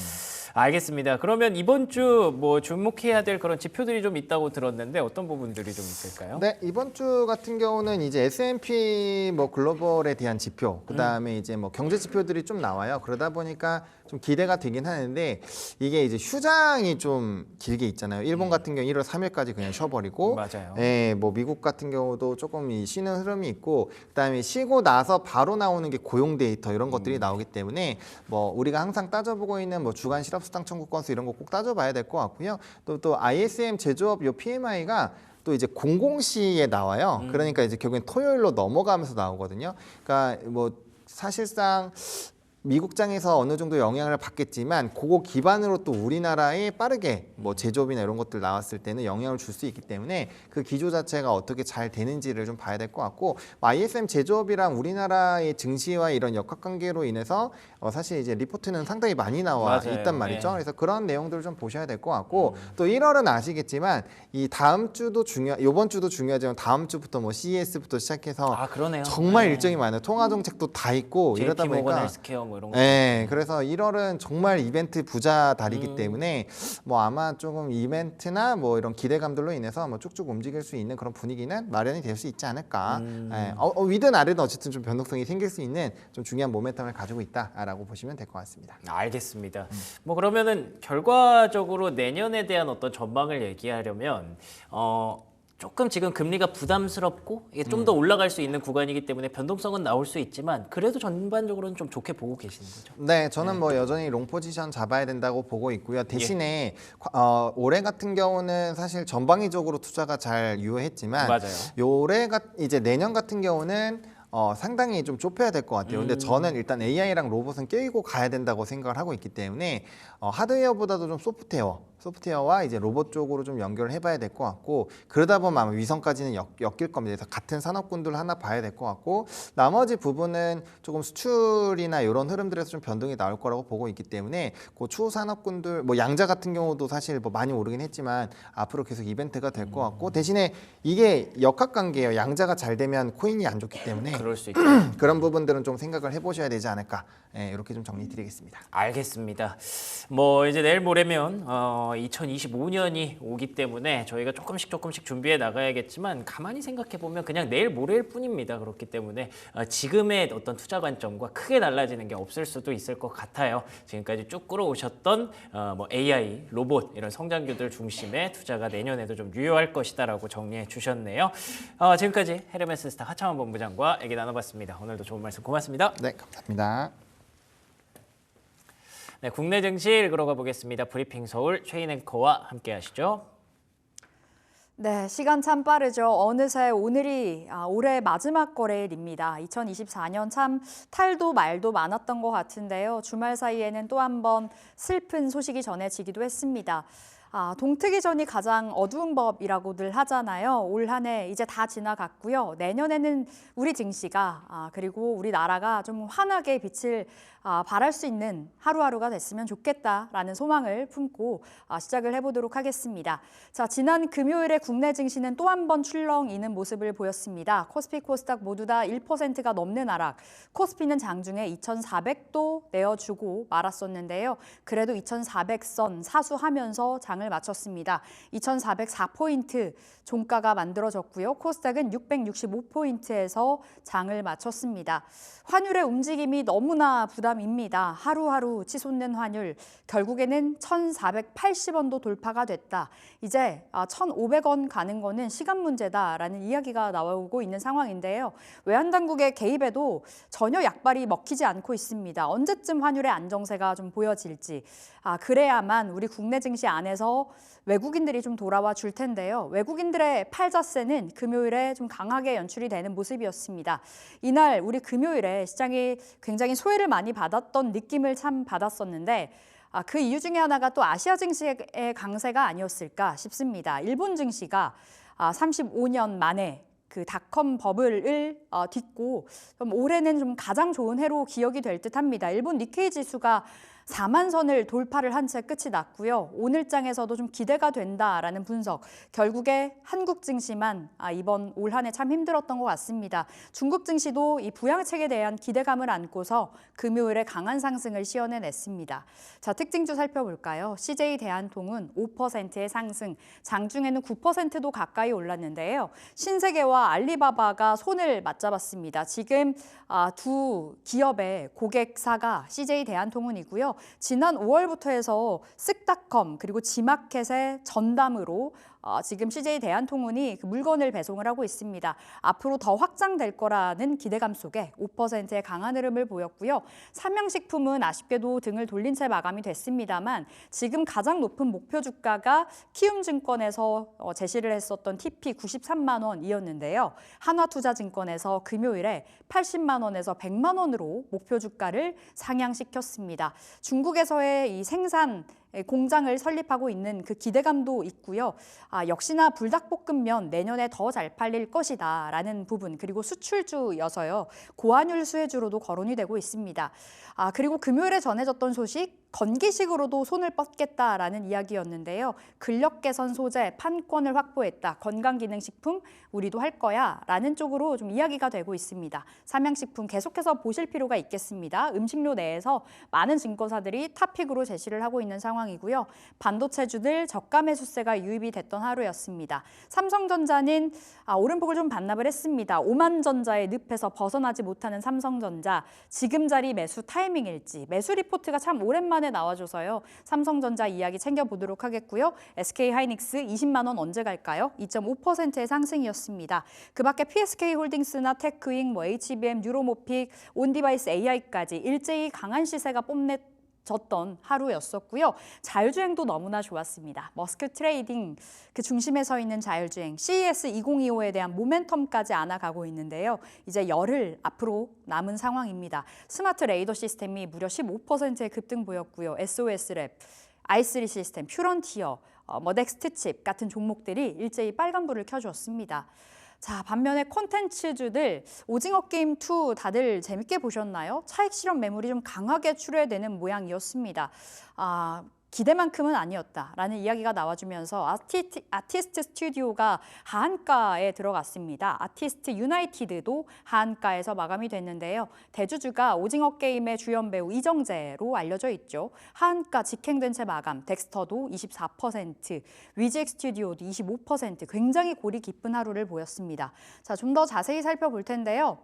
알겠습니다. 그러면 이번 주 뭐 주목해야 될 그런 지표들이 좀 있다고 들었는데 어떤 부분들이 좀 있을까요? 네, 이번 주 같은 경우는 이제 S&P 뭐 글로벌에 대한 지표, 그다음에 이제 뭐 경제 지표들이 좀 나와요. 그러다 보니까 좀 기대가 되긴 하는데 이게 이제 휴장이 좀 길게 있잖아요. 일본 같은 경우 1월 3일까지 그냥 쉬어버리고, 맞아요. 예, 뭐 미국 같은 경우도 조금 이 쉬는 흐름이 있고, 그다음에 쉬고 나서 바로 나오는 게 고용 데이터 이런 것들이 나오기 때문에 뭐 우리가 항상 따져보고 있는 뭐 주간 실업수당 청구 건수 이런 거 꼭 따져봐야 될 것 같고요. 또 ISM 제조업 요 PMI가 또 이제 공공시에 나와요. 그러니까 이제 결국엔 토요일로 넘어가면서 나오거든요. 그러니까 뭐 사실상 미국장에서 어느 정도 영향을 받겠지만 그거 기반으로 또 우리나라에 빠르게 뭐 제조업이나 이런 것들 나왔을 때는 영향을 줄 수 있기 때문에 그 기조 자체가 어떻게 잘 되는지를 좀 봐야 될 것 같고 ISM 제조업이랑 우리나라의 증시와 이런 역학관계로 인해서 사실 이제 리포트는 상당히 많이 나와 맞아요. 있단 말이죠. 네. 그래서 그런 내용들을 좀 보셔야 될 것 같고 또 1월은 아시겠지만 이 다음 주도 이번 주도 중요하지만 다음 주부터 뭐 CES부터 시작해서 그러네요. 정말 네. 일정이 많아요. 통화 정책도 다 있고 이러다 JP 모건 보니까 헬스케어 뭐 이런 거. 네, 그래서 1월은 정말 이벤트 부자 달이기 때문에 뭐 아마 조금 이벤트나 뭐 이런 기대감들로 인해서 뭐 쭉쭉 움직일 수 있는 그런 분위기는 마련이 될 수 있지 않을까. 네, 위든 아래든 어쨌든 좀 변동성이 생길 수 있는 좀 중요한 모멘텀을 가지고 있다라고 보시면 될 것 같습니다. 알겠습니다. 뭐 그러면은 결과적으로 내년에 대한 어떤 전망을 얘기하려면 조금 지금 금리가 부담스럽고 이게 좀 더 올라갈 수 있는 구간이기 때문에 변동성은 나올 수 있지만 그래도 전반적으로는 좀 좋게 보고 계시는 거죠. 네, 저는 뭐 여전히 롱 포지션 잡아야 된다고 보고 있고요. 대신에 올해 같은 경우는 사실 전방위적으로 투자가 잘 유효했지만 맞아요. 이제 내년 같은 경우는 상당히 좀 좁혀야 될 것 같아요. 근데 저는 일단 AI랑 로봇은 껴이고 가야 된다고 생각을 하고 있기 때문에 하드웨어보다도 좀 소프트웨어와 이제 로봇 쪽으로 좀 연결을 해봐야 될 것 같고 그러다 보면 아마 위성까지는 엮일 겁니다. 그래서 같은 산업군들 하나 봐야 될 것 같고 나머지 부분은 조금 수출이나 이런 흐름들에서 좀 변동이 나올 거라고 보고 있기 때문에 그 추후 산업군들 뭐 양자 같은 경우도 사실 뭐 많이 오르긴 했지만 앞으로 계속 이벤트가 될 것 같고 대신에 이게 역학관계예요. 양자가 잘 되면 코인이 안 좋기 때문에 그럴 수 있죠. 그런 부분들은 좀 생각을 해보셔야 되지 않을까 이렇게 좀 정리드리겠습니다. 알겠습니다. 뭐 이제 내일 모레면 2025년이 오기 때문에 저희가 조금씩 준비해 나가야겠지만 가만히 생각해 보면 그냥 내일 모레일 뿐입니다. 그렇기 때문에 지금의 어떤 투자 관점과 크게 달라지는 게 없을 수도 있을 것 같아요. 지금까지 쭉 끌어오셨던 뭐 AI, 로봇 이런 성장주들 중심의 투자가 내년에도 좀 유효할 것이다라고 정리해 주셨네요. 지금까지 헤르메스 스타 하창원 본부장과 얘기 나눠봤습니다. 오늘도 좋은 말씀 고맙습니다. 네, 감사합니다. 네, 국내 증시 읽으러 가보겠습니다. 브리핑 서울 최인 앵커와 함께 하시죠. 네, 시간 참 빠르죠. 어느새 오늘이 올해 마지막 거래일입니다. 2024년 참 탈도 말도 많았던 것 같은데요. 주말 사이에는 또 한 번 슬픈 소식이 전해지기도 했습니다. 동트기전이 가장 어두운 법이라고들 하잖아요. 올 한 해 이제 다 지나갔고요. 내년에는 우리 증시가 그리고 우리나라가 좀 환하게 빛을 발할 수 있는 하루하루가 됐으면 좋겠다라는 소망을 품고 시작을 해보도록 하겠습니다. 자, 지난 금요일에 국내 증시는 또 한 번 출렁이는 모습을 보였습니다. 코스피, 코스닥 모두 다 1%가 넘는 하락. 코스피는 장중에 2,400도 내어주고 말았었는데요. 그래도 2,400선 사수하면서 장을 마쳤습니다. 2,404포인트 종가가 만들어졌고요. 코스닥은 665포인트에서 장을 마쳤습니다. 환율의 움직임이 너무나 부담입니다. 하루하루 치솟는 환율, 결국에는 1,480원도 돌파가 됐다. 이제 1,500원 가는 거는 시간 문제다라는 이야기가 나오고 있는 상황인데요. 외환당국의 개입에도 전혀 약발이 먹히지 않고 있습니다. 언제쯤 환율의 안정세가 좀 보여질지, 그래야만 우리 국내 증시 안에서 외국인들이 좀 돌아와 줄 텐데요. 외국인들의 팔자세는 금요일에 좀 강하게 연출이 되는 모습이었습니다. 이날 우리 금요일에 시장이 굉장히 소외를 많이 받았던 느낌을 참 받았었는데 그 이유 중에 하나가 또 아시아 증시의 강세가 아니었을까 싶습니다. 일본 증시가 35년 만에 그 닷컴 버블을 딛고 좀 올해는 좀 가장 좋은 해로 기억이 될 듯합니다. 일본 니케이 지수가 4만 선을 돌파를 한 채 끝이 났고요. 오늘장에서도 좀 기대가 된다라는 분석. 결국에 한국 증시만 이번 올 한 해 참 힘들었던 것 같습니다. 중국 증시도 이 부양책에 대한 기대감을 안고서 금요일에 강한 상승을 시연해냈습니다. 자, 특징주 살펴볼까요? CJ 대한통운 5%의 상승, 장중에는 9%도 가까이 올랐는데요. 신세계와 알리바바가 손을 맞잡았습니다. 지금 두 기업의 고객사가 CJ 대한통운이고요. 지난 5월부터 해서 쓱닷컴 그리고 지마켓의 전담으로 지금 CJ 대한통운이 그 물건을 배송을 하고 있습니다. 앞으로 더 확장될 거라는 기대감 속에 5%의 강한 흐름을 보였고요. 삼양식품은 아쉽게도 등을 돌린 채 마감이 됐습니다만 지금 가장 높은 목표 주가가 키움증권에서 제시를 했었던 TP 93만 원이었는데요. 한화투자증권에서 금요일에 80만 원에서 100만 원으로 목표 주가를 상향시켰습니다. 중국에서의 이 생산 공장을 설립하고 있는 그 기대감도 있고요. 역시나 불닭볶음면 내년에 더 잘 팔릴 것이다라는 부분, 그리고 수출주여서요. 고환율 수혜주로도 거론이 되고 있습니다. 그리고 금요일에 전해졌던 소식, 건기식으로도 손을 뻗겠다라는 이야기였는데요. 근력 개선 소재, 판권을 확보했다. 건강기능식품 우리도 할 거야 라는 쪽으로 좀 이야기가 되고 있습니다. 삼양식품 계속해서 보실 필요가 있겠습니다. 음식료 내에서 많은 증권사들이 탑픽으로 제시를 하고 있는 상황이고요. 반도체주들 저가 매수세가 유입이 됐던 하루였습니다. 삼성전자는 오름폭을 좀 반납을 했습니다. 오만전자의 늪에서 벗어나지 못하는 삼성전자, 지금 자리 매수 타이밍일지 매수 리포트가 참 오랜만에 나와줘서요. 삼성전자 이야기 챙겨보도록 하겠고요. SK하이닉스 20만 원 언제 갈까요? 2.5%의 상승이었습니다. 그 밖에 PSK홀딩스나 테크윙, HBM, 뉴로모픽, 온디바이스 AI까지 일제히 강한 시세가 뽐냈던 하루였었고요. 자율주행도 너무나 좋았습니다. 머스크 트레이딩 그 중심에 서 있는 자율주행, CES 2025에 대한 모멘텀까지 안아가고 있는데요. 이제 열흘 앞으로 남은 상황입니다. 스마트 레이더 시스템이 무려 15%의 급등 보였고요. SOS랩, i3 시스템, 퓨런티어, 넥스트칩 같은 종목들이 일제히 빨간불을 켜주었습니다. 자, 반면에 콘텐츠주들 오징어 게임 2 다들 재밌게 보셨나요? 차익 실현 매물이 좀 강하게 출회되는 모양이었습니다. 기대만큼은 아니었다라는 이야기가 나와주면서 아티스트 스튜디오가 하한가에 들어갔습니다. 아티스트 유나이티드도 하한가에서 마감이 됐는데요. 대주주가 오징어 게임의 주연 배우 이정재로 알려져 있죠. 하한가 직행된 채 마감, 덱스터도 24%, 위직 스튜디오도 25%, 굉장히 골이 깊은 하루를 보였습니다. 자, 좀 더 자세히 살펴볼 텐데요.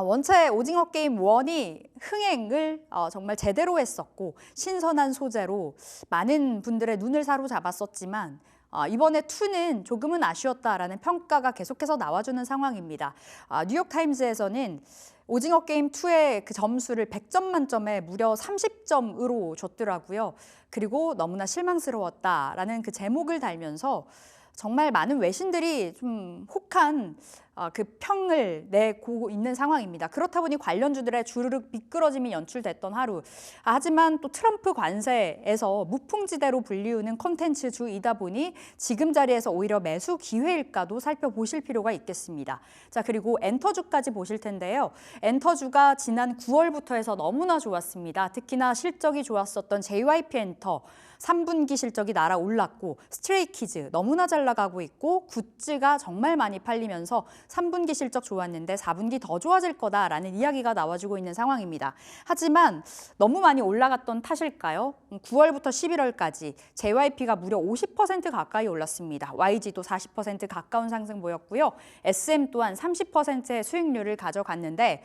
원체 오징어 게임 1이 흥행을 정말 제대로 했었고 신선한 소재로 많은 분들의 눈을 사로잡았었지만 이번에 2는 조금은 아쉬웠다라는 평가가 계속해서 나와주는 상황입니다. 뉴욕타임즈에서는 오징어 게임 2의 그 점수를 100점 만점에 무려 30점으로 줬더라고요. 그리고 너무나 실망스러웠다라는 그 제목을 달면서 정말 많은 외신들이 좀 혹한 그 평을 내고 있는 상황입니다. 그렇다 보니 관련주들의 주르륵 미끄러짐이 연출됐던 하루. 하지만 또 트럼프 관세에서 무풍지대로 불리우는 콘텐츠주이다 보니 지금 자리에서 오히려 매수 기회일까도 살펴보실 필요가 있겠습니다. 자, 그리고 엔터주까지 보실 텐데요. 엔터주가 지난 9월부터 해서 너무나 좋았습니다. 특히나 실적이 좋았었던 JYP 엔터 3분기 실적이 날아올랐고 스트레이키즈 너무나 잘 나가고 있고 굿즈가 정말 많이 팔리면서 3분기 실적 좋았는데 4분기 더 좋아질 거다라는 이야기가 나와주고 있는 상황입니다. 하지만 너무 많이 올라갔던 탓일까요? 9월부터 11월까지 JYP가 무려 50% 가까이 올랐습니다. YG도 40% 가까운 상승 보였고요. SM 또한 30%의 수익률을 가져갔는데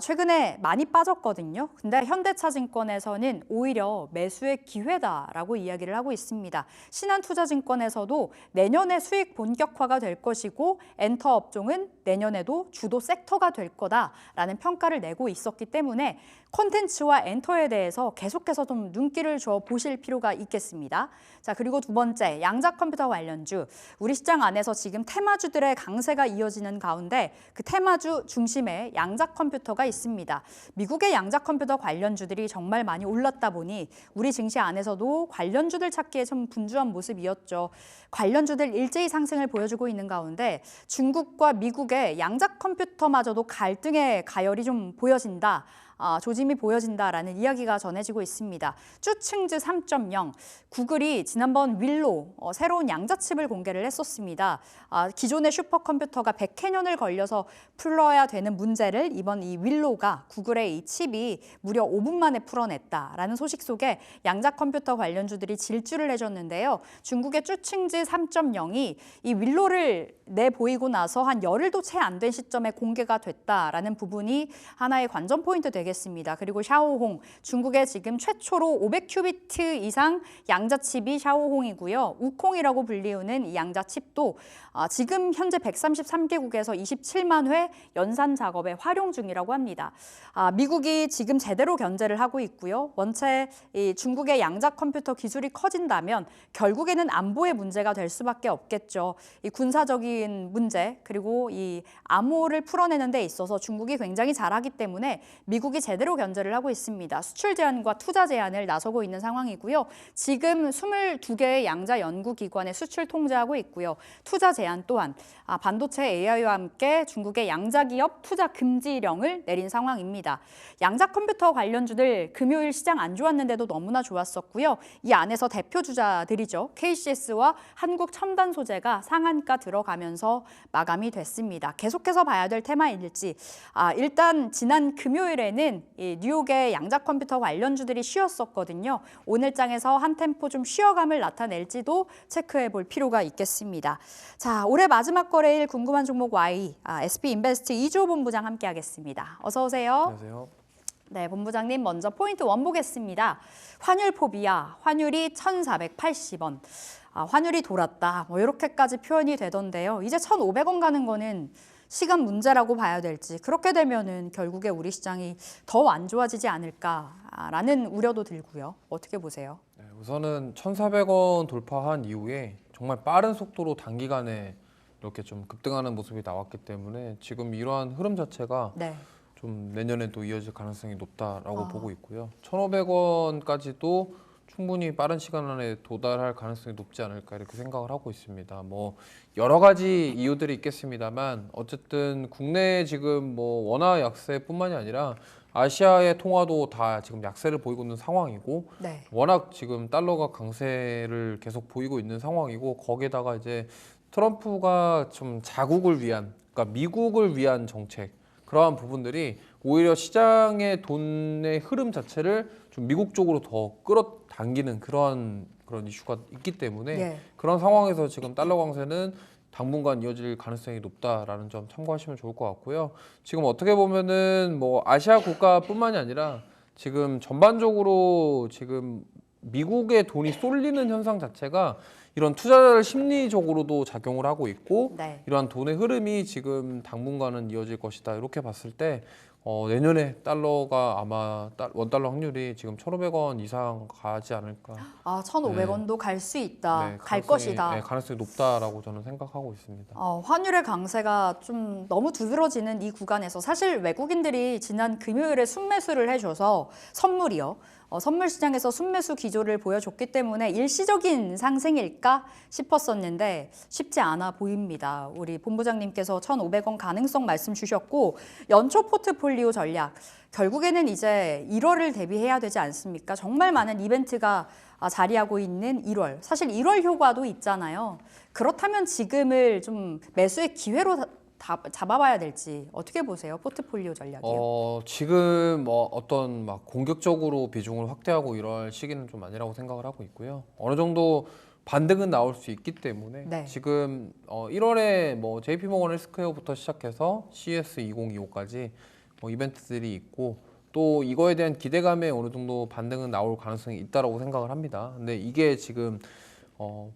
최근에 많이 빠졌거든요. 근데 현대차증권에서는 오히려 매수의 기회다라고 이야기를 하고 있습니다. 신한투자증권에서도 내년에 수익 본격화가 될 것이고 엔터 업종은 내년에도 주도 섹터가 될 거다라는 평가를 내고 있었기 때문에 콘텐츠와 엔터에 대해서 계속해서 좀 눈길을 줘 보실 필요가 있겠습니다. 자, 그리고 두 번째, 양자컴퓨터 관련주. 우리 시장 안에서 지금 테마주들의 강세가 이어지는 가운데 그 테마주 중심에 양자컴퓨터가 있습니다. 미국의 양자컴퓨터 관련주들이 정말 많이 올랐다 보니 우리 증시 안에서도 관련주들 찾기에 좀 분주한 모습이었죠. 관련주들 일제히 상승을 보여주고 있는 가운데 중국과 미국의 양자컴퓨터마저도 갈등의 가열이 좀 보여진다. 조짐이 보여진다라는 이야기가 전해지고 있습니다. 쭈칭즈 3.0, 구글이 지난번 윌로 새로운 양자칩을 공개를 했었습니다. 기존의 슈퍼컴퓨터가 100해년을 걸려서 풀어야 되는 문제를 이번 이 윌로가 구글의 이 칩이 무려 5분 만에 풀어냈다라는 소식 속에 양자컴퓨터 관련주들이 질주를 해줬는데요. 중국의 쭈칭즈 3.0이 이 윌로를 내보이고 나서 한 열흘도 채 안 된 시점에 공개가 됐다라는 부분이 하나의 관전 포인트 되겠습니다. 그리고 샤오홍, 중국의 지금 최초로 500큐비트 이상 양자칩이 샤오홍이고요. 우콩이라고 불리우는 이 양자칩도 지금 현재 133개국에서 27만 회 연산 작업에 활용 중이라고 합니다. 미국이 지금 제대로 견제를 하고 있고요. 원체 이 중국의 양자컴퓨터 기술이 커진다면 결국에는 안보의 문제가 될 수밖에 없겠죠. 이 군사적인 문제 그리고 이 암호를 풀어내는 데 있어서 중국이 굉장히 잘하기 때문에 미국이 제대로 견제를 하고 있습니다. 수출 제한과 투자 제한을 나서고 있는 상황이고요. 지금 22개의 양자 연구기관에 수출 통제하고 있고요. 투자 제한 또한 반도체 AI와 함께 중국의 양자 기업 투자 금지령을 내린 상황입니다. 양자 컴퓨터 관련주들 금요일 시장 안 좋았는데도 너무나 좋았었고요. 이 안에서 대표 주자들이죠. KCS와 한국첨단소재가 상한가 들어가면서 마감이 됐습니다. 계속해서 봐야 될 테마일지 일단 지난 금요일에는 이 뉴욕의 양자 컴퓨터 관련주들이 쉬었었거든요. 오늘 장에서 한 템포 좀 쉬어감을 나타낼지도 체크해 볼 필요가 있겠습니다. 자, 올해 마지막 거래일 궁금한 종목 Y, SB인베스트 이주호 본부장 함께하겠습니다. 어서 오세요. 안녕하세요. 네, 본부장님 먼저 포인트 1 보겠습니다. 환율 포비아, 환율이 1,480원. 환율이 돌았다. 뭐 이렇게까지 표현이 되던데요. 이제 1,500원 가는 거는 시간 문제라고 봐야 될지 그렇게 되면은 결국에 우리 시장이 더 안 좋아지지 않을까라는 우려도 들고요. 어떻게 보세요? 네, 우선은 1,400원 돌파한 이후에 정말 빠른 속도로 단기간에 이렇게 좀 급등하는 모습이 나왔기 때문에 지금 이러한 흐름 자체가 네. 좀 내년에도 이어질 가능성이 높다라고 보고 있고요. 1,500원까지도 충분히 빠른 시간 안에 도달할 가능성이 높지 않을까 이렇게 생각을 하고 있습니다. 뭐 여러 가지 이유들이 있겠습니다만 어쨌든 국내 지금 뭐 원화 약세뿐만이 아니라 아시아의 통화도 다 지금 약세를 보이고 있는 상황이고 네. 워낙 지금 달러가 강세를 계속 보이고 있는 상황이고 거기에다가 이제 트럼프가 좀 자국을 위한 그러니까 미국을 위한 정책 그러한 부분들이 오히려 시장의 돈의 흐름 자체를 좀 미국 쪽으로 더 끌어당기는 그런 이슈가 있기 때문에 예. 그런 상황에서 지금 달러 강세는 당분간 이어질 가능성이 높다라는 점 참고하시면 좋을 것 같고요. 지금 어떻게 보면은 뭐 아시아 국가뿐만이 아니라 지금 전반적으로 지금 미국의 돈이 쏠리는 현상 자체가 이런 투자자를 심리적으로도 작용을 하고 있고 네. 이러한 돈의 흐름이 지금 당분간은 이어질 것이다 이렇게 봤을 때 내년에 달러가 아마 원달러 확률이 지금 1,500원 이상 가지 않을까. 1,500원도 갈 수 있다. 네, 갈 가능성이- 것이다. 네, 가능성이 높다라고 저는 생각하고 있습니다. 환율의 강세가 좀 너무 두드러지는 이 구간에서 사실 외국인들이 지난 금요일에 순매수를 해줘서 선물이요. 선물 시장에서 순매수 기조를 보여줬기 때문에 일시적인 상승일까 싶었었는데 쉽지 않아 보입니다. 우리 본부장님께서 1,500원 가능성 말씀 주셨고 연초 포트폴리오 전략 결국에는 이제 1월을 대비해야 되지 않습니까? 정말 많은 이벤트가 자리하고 있는 1월. 사실 1월 효과도 있잖아요. 그렇다면 지금을 좀 매수의 기회로 잡아봐야 될지 어떻게 보세요? 포트폴리오 전략이요. 지금 어떤 막 공격적으로 비중을 확대하고 이럴 시기는 좀 아니라고 생각을 하고 있고요. 어느 정도 반등은 나올 수 있기 때문에 네. 지금 1월에 JP모건 헬스케어부터 시작해서 CS 2025까지 이벤트들이 있고 또 이거에 대한 기대감에 어느 정도 반등은 나올 가능성이 있다라고 생각을 합니다. 근데 이게 지금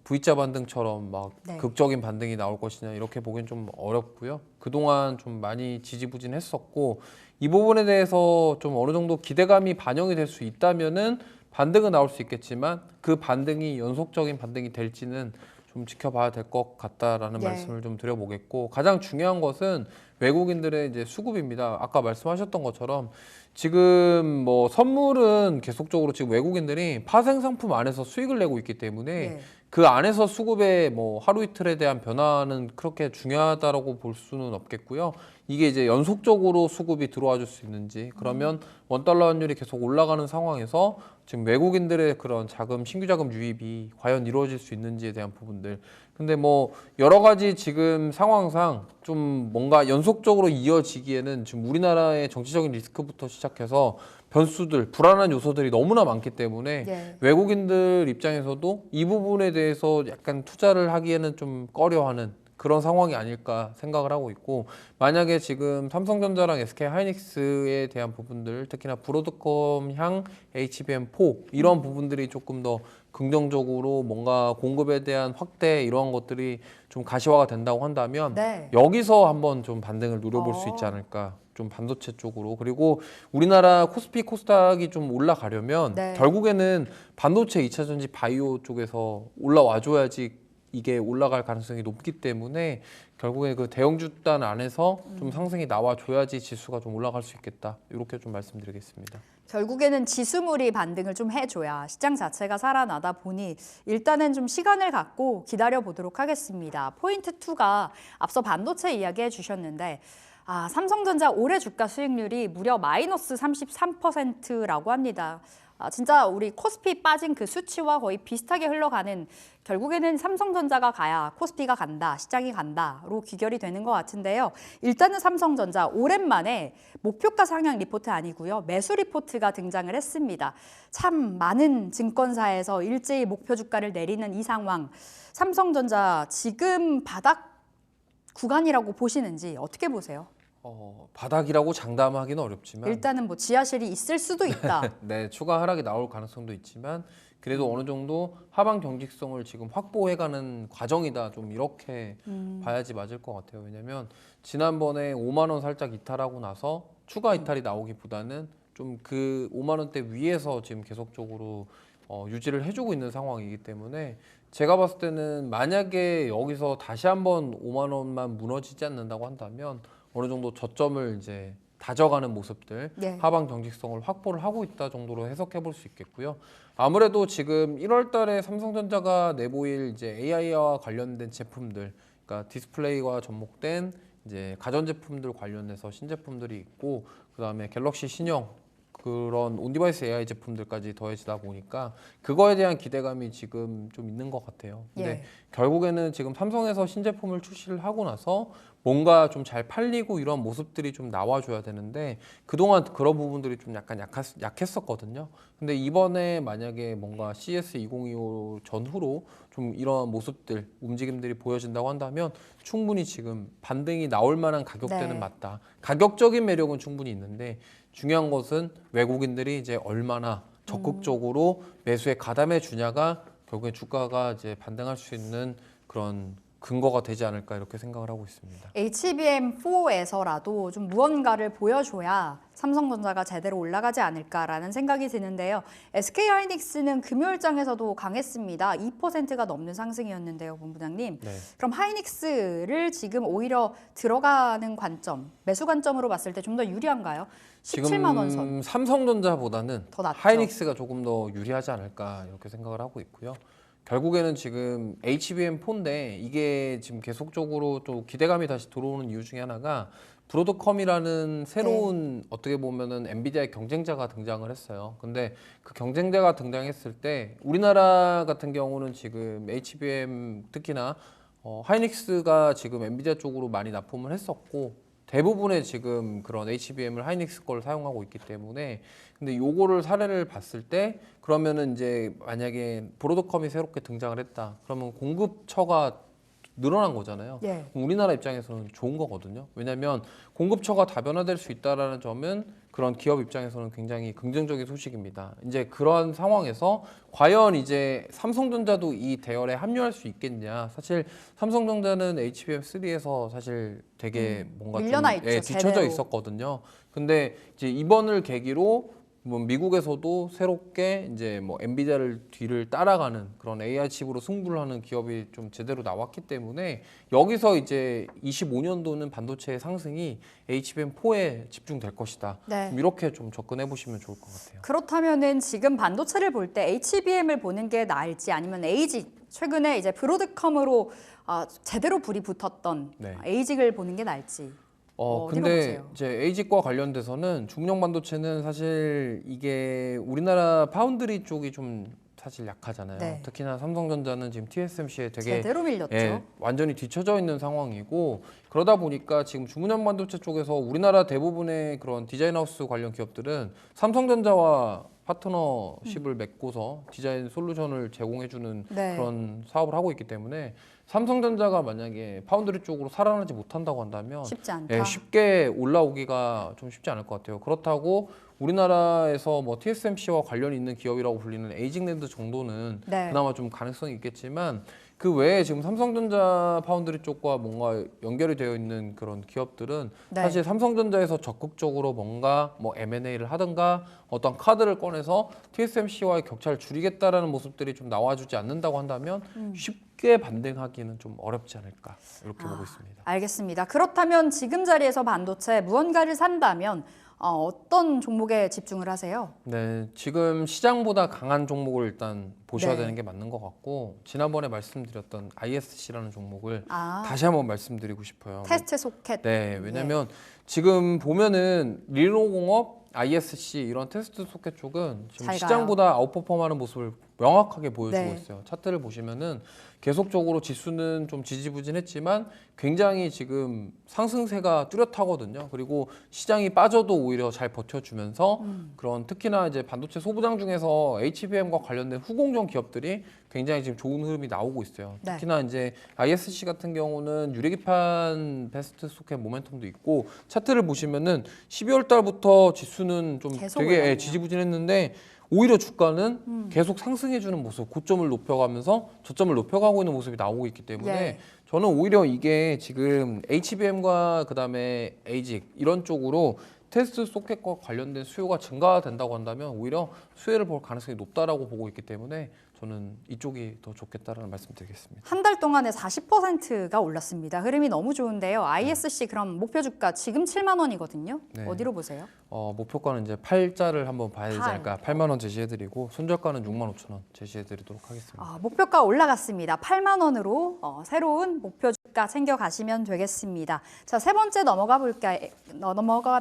V자 반등처럼 막 네. 극적인 반등이 나올 것이냐 이렇게 보기엔 좀 어렵고요. 그동안 좀 많이 지지부진했었고 이 부분에 대해서 좀 어느 정도 기대감이 반영이 될 수 있다면은 반등은 나올 수 있겠지만 그 반등이 연속적인 반등이 될지는 좀 지켜봐야 될 것 같다라는 예. 말씀을 좀 드려보겠고 가장 중요한 것은 외국인들의 이제 수급입니다. 아까 말씀하셨던 것처럼 지금 선물은 계속적으로 지금 외국인들이 파생 상품 안에서 수익을 내고 있기 때문에 네. 그 안에서 수급의 하루 이틀에 대한 변화는 그렇게 중요하다라고 볼 수는 없겠고요. 이게 이제 연속적으로 수급이 들어와 줄 수 있는지 그러면 원달러 환율이 계속 올라가는 상황에서 지금 외국인들의 그런 신규 자금 유입이 과연 이루어질 수 있는지에 대한 부분들. 근데 여러 가지 지금 상황상 좀 뭔가 연속적으로 이어지기에는 지금 우리나라의 정치적인 리스크부터 시작해서 변수들, 불안한 요소들이 너무나 많기 때문에 예. 외국인들 입장에서도 이 부분에 대해서 약간 투자를 하기에는 좀 꺼려하는 그런 상황이 아닐까 생각을 하고 있고 만약에 지금 삼성전자랑 SK하이닉스에 대한 부분들 특히나 브로드컴향 HBM4 이런 부분들이 조금 더 긍정적으로 뭔가 공급에 대한 확대 이러한 것들이 좀 가시화가 된다고 한다면 네. 여기서 한번 좀 반등을 노려볼 수 있지 않을까 좀 반도체 쪽으로 그리고 우리나라 코스피 코스닥이 좀 올라가려면 네. 결국에는 반도체 2차 전지 바이오 쪽에서 올라와줘야지 이게 올라갈 가능성이 높기 때문에 결국에 그 대형주단 안에서 좀 상승이 나와줘야지 지수가 좀 올라갈 수 있겠다 이렇게 좀 말씀드리겠습니다. 결국에는 지수물이 반등을 좀 해줘야 시장 자체가 살아나다 보니 일단은 좀 시간을 갖고 기다려 보도록 하겠습니다. 포인트 2가 앞서 반도체 이야기해 주셨는데 삼성전자 올해 주가 수익률이 무려 마이너스 33%라고 합니다. 진짜 우리 코스피 빠진 그 수치와 거의 비슷하게 흘러가는 결국에는 삼성전자가 가야 코스피가 간다, 시장이 간다로 귀결이 되는 것 같은데요. 일단은 삼성전자 오랜만에 목표가 상향 리포트 아니고요. 매수 리포트가 등장을 했습니다. 참 많은 증권사에서 일제히 목표 주가를 내리는 이 상황. 삼성전자 지금 바닥 구간이라고 보시는지 어떻게 보세요? 바닥이라고 장담하기는 어렵지만 일단은 지하실이 있을 수도 있다. 네, 추가 하락이 나올 가능성도 있지만 그래도 어느 정도 하방 경직성을 지금 확보해가는 과정이다. 좀 이렇게 봐야지 맞을 것 같아요. 왜냐하면 지난번에 5만 원 살짝 이탈하고 나서 추가 이탈이 나오기보다는 좀 그 5만 원대 위에서 지금 계속적으로 유지를 해주고 있는 상황이기 때문에 제가 봤을 때는 만약에 여기서 다시 한번 5만 원만 무너지지 않는다고 한다면 어느 정도 저점을 이제 다져가는 모습들 예. 하방 경직성을 확보를 하고 있다 정도로 해석해 볼 수 있겠고요. 아무래도 지금 1월 달에 삼성전자가 내보일 이제 AI와 관련된 제품들, 그러니까 디스플레이와 접목된 이제 가전제품들 관련해서 신제품들이 있고 그다음에 갤럭시 신형 그런 온디바이스 AI 제품들까지 더해지다 보니까 그거에 대한 기대감이 지금 좀 있는 것 같아요. 근데 예. 결국에는 지금 삼성에서 신제품을 출시를 하고 나서 뭔가 좀 잘 팔리고 이런 모습들이 좀 나와줘야 되는데 그동안 그런 부분들이 좀 약간 약했었거든요. 근데 이번에 만약에 뭔가 CS 2025 전후로 좀 이런 모습들, 움직임들이 보여진다고 한다면 충분히 지금 반등이 나올 만한 가격대는 네. 맞다. 가격적인 매력은 충분히 있는데 중요한 것은 외국인들이 이제 얼마나 적극적으로 매수에 가담해 주냐가 결국에 주가가 이제 반등할 수 있는 그런 근거가 되지 않을까 이렇게 생각을 하고 있습니다. HBM4에서라도 좀 무언가를 보여줘야 삼성전자가 제대로 올라가지 않을까라는 생각이 드는데요. SK하이닉스는 금요일장에서도 강했습니다. 2%가 넘는 상승이었는데요, 본부장님. 네. 그럼 하이닉스를 지금 오히려 들어가는 관점, 매수 관점으로 봤을 때 좀 더 유리한가요? 17만 원 선. 지금 삼성전자보다는 더 낫죠. 하이닉스가 조금 더 유리하지 않을까 이렇게 생각을 하고 있고요. 결국에는 지금 HBM4인데 이게 지금 계속적으로 또 기대감이 다시 들어오는 이유 중에 하나가 브로드컴이라는 새로운 어떻게 보면은 엔비디아의 경쟁자가 등장을 했어요. 근데 그 경쟁자가 등장했을 때 우리나라 같은 경우는 지금 HBM 특히나 하이닉스가 지금 엔비디아 쪽으로 많이 납품을 했었고 대부분의 지금 그런 HBM을 하이닉스 걸 사용하고 있기 때문에 근데 요거를 사례를 봤을 때 그러면은 이제 만약에 브로드컴이 새롭게 등장을 했다. 그러면 공급처가 늘어난 거잖아요. 예. 그럼 우리나라 입장에서는 좋은 거거든요. 왜냐하면 공급처가 다변화될 수 있다라는 점은 그런 기업 입장에서는 굉장히 긍정적인 소식입니다. 이제 그런 상황에서 과연 이제 삼성전자도 이 대열에 합류할 수 있겠냐? 사실 삼성전자는 HBM3에서 사실 되게 뭔가 밀려나 좀 있죠, 뒤쳐져 제대로. 있었거든요. 근데 이제 이번을 계기로 뭐 미국에서도 새롭게 이제 뭐 엔비디아를 뒤를 따라가는 그런 AI 칩으로 승부를 하는 기업이 좀 제대로 나왔기 때문에 여기서 이제 25년도는 반도체의 상승이 HBM4에 집중될 것이다. 네. 이렇게 좀 접근해 보시면 좋을 것 같아요. 그렇다면은 지금 반도체를 볼 때 HBM을 보는 게 나을지 아니면 에이직 최근에 이제 브로드컴으로 제대로 불이 붙었던 네. 에이직을 보는 게 나을지. 어디로 근데 보세요? 이제 에이직과 관련돼서는 중력 반도체는 사실 이게 우리나라 파운드리 쪽이 좀 사실 약하잖아요. 네. 특히나 삼성전자는 지금 TSMC에 되게 제대로 밀렸죠. 완전히 뒤처져 있는 상황이고 그러다 보니까 지금 중량 반도체 쪽에서 우리나라 대부분의 그런 디자인하우스 관련 기업들은 삼성전자와 파트너십을 맺고서 디자인 솔루션을 제공해주는 네. 그런 사업을 하고 있기 때문에 삼성전자가 만약에 파운드리 쪽으로 살아나지 못한다고 한다면 쉽지 않다. 쉽게 올라오기가 좀 쉽지 않을 것 같아요. 그렇다고 우리나라에서 뭐 TSMC와 관련이 있는 기업이라고 불리는 에이징랜드 정도는 네. 그나마 좀 가능성이 있겠지만 그 외에 지금 삼성전자 파운드리 쪽과 뭔가 연결이 되어 있는 그런 기업들은 네. 사실 삼성전자에서 적극적으로 뭔가 뭐 M&A를 하든가 어떤 카드를 꺼내서 TSMC와의 격차를 줄이겠다라는 모습들이 좀 나와주지 않는다고 한다면 쉽게 반등하기는 좀 어렵지 않을까 이렇게 보고 있습니다. 알겠습니다. 그렇다면 지금 자리에서 반도체 무언가를 산다면 어떤 종목에 집중을 하세요? 네, 지금 시장보다 강한 종목을 일단 보셔야 네. 되는 게 맞는 것 같고 지난번에 말씀드렸던 ISC라는 종목을 아, 다시 한번 말씀드리고 싶어요. 테스트 소켓. 네, 왜냐면 지금 보면은 릴로공업, ISC 이런 테스트 소켓 쪽은 지금 잘 가요. 시장보다 아웃퍼폼하는 모습을 명확하게 보여주고 네. 있어요. 차트를 보시면은 계속적으로 지수는 좀 지지부진했지만 굉장히 지금 상승세가 뚜렷하거든요. 그리고 시장이 빠져도 오히려 잘 버텨주면서 그런 특히나 이제 반도체 소부장 중에서 HBM과 관련된 후공정 기업들이 굉장히 지금 좋은 흐름이 나오고 있어요. 네. 특히나 이제 ISC 같은 경우는 유래기판 베스트 소켓 모멘텀도 있고 차트를 보시면은 12월 달부터 지수는 좀 계속 되게 올랐네요. 지지부진했는데 오히려 주가는 계속 상승해주는 모습, 고점을 높여가면서 저점을 높여가고 있는 모습이 나오고 있기 때문에 예. 저는 오히려 이게 지금 HBM과 그다음에 에이직 이런 쪽으로 테스트 소켓과 관련된 수요가 증가된다고 한다면 오히려 수혜를 볼 가능성이 높다라고 보고 있기 때문에 저는 이쪽이 더 좋겠다라는 말씀드리겠습니다. 한 달 동안에 40%가 올랐습니다. 흐름이 너무 좋은데요. ISC 그럼 목표 주가 지금 7만 원이거든요. 네. 어디로 보세요? 목표가는 이제 8자를 한번 봐야 되지 팔. 않을까. 8만 원 제시해드리고 손절가는 6만 5천 원 제시해드리도록 하겠습니다. 목표가 올라갔습니다. 8만 원으로 새로운 목표 주가 챙겨가시면 되겠습니다. 자, 세 번째 넘어가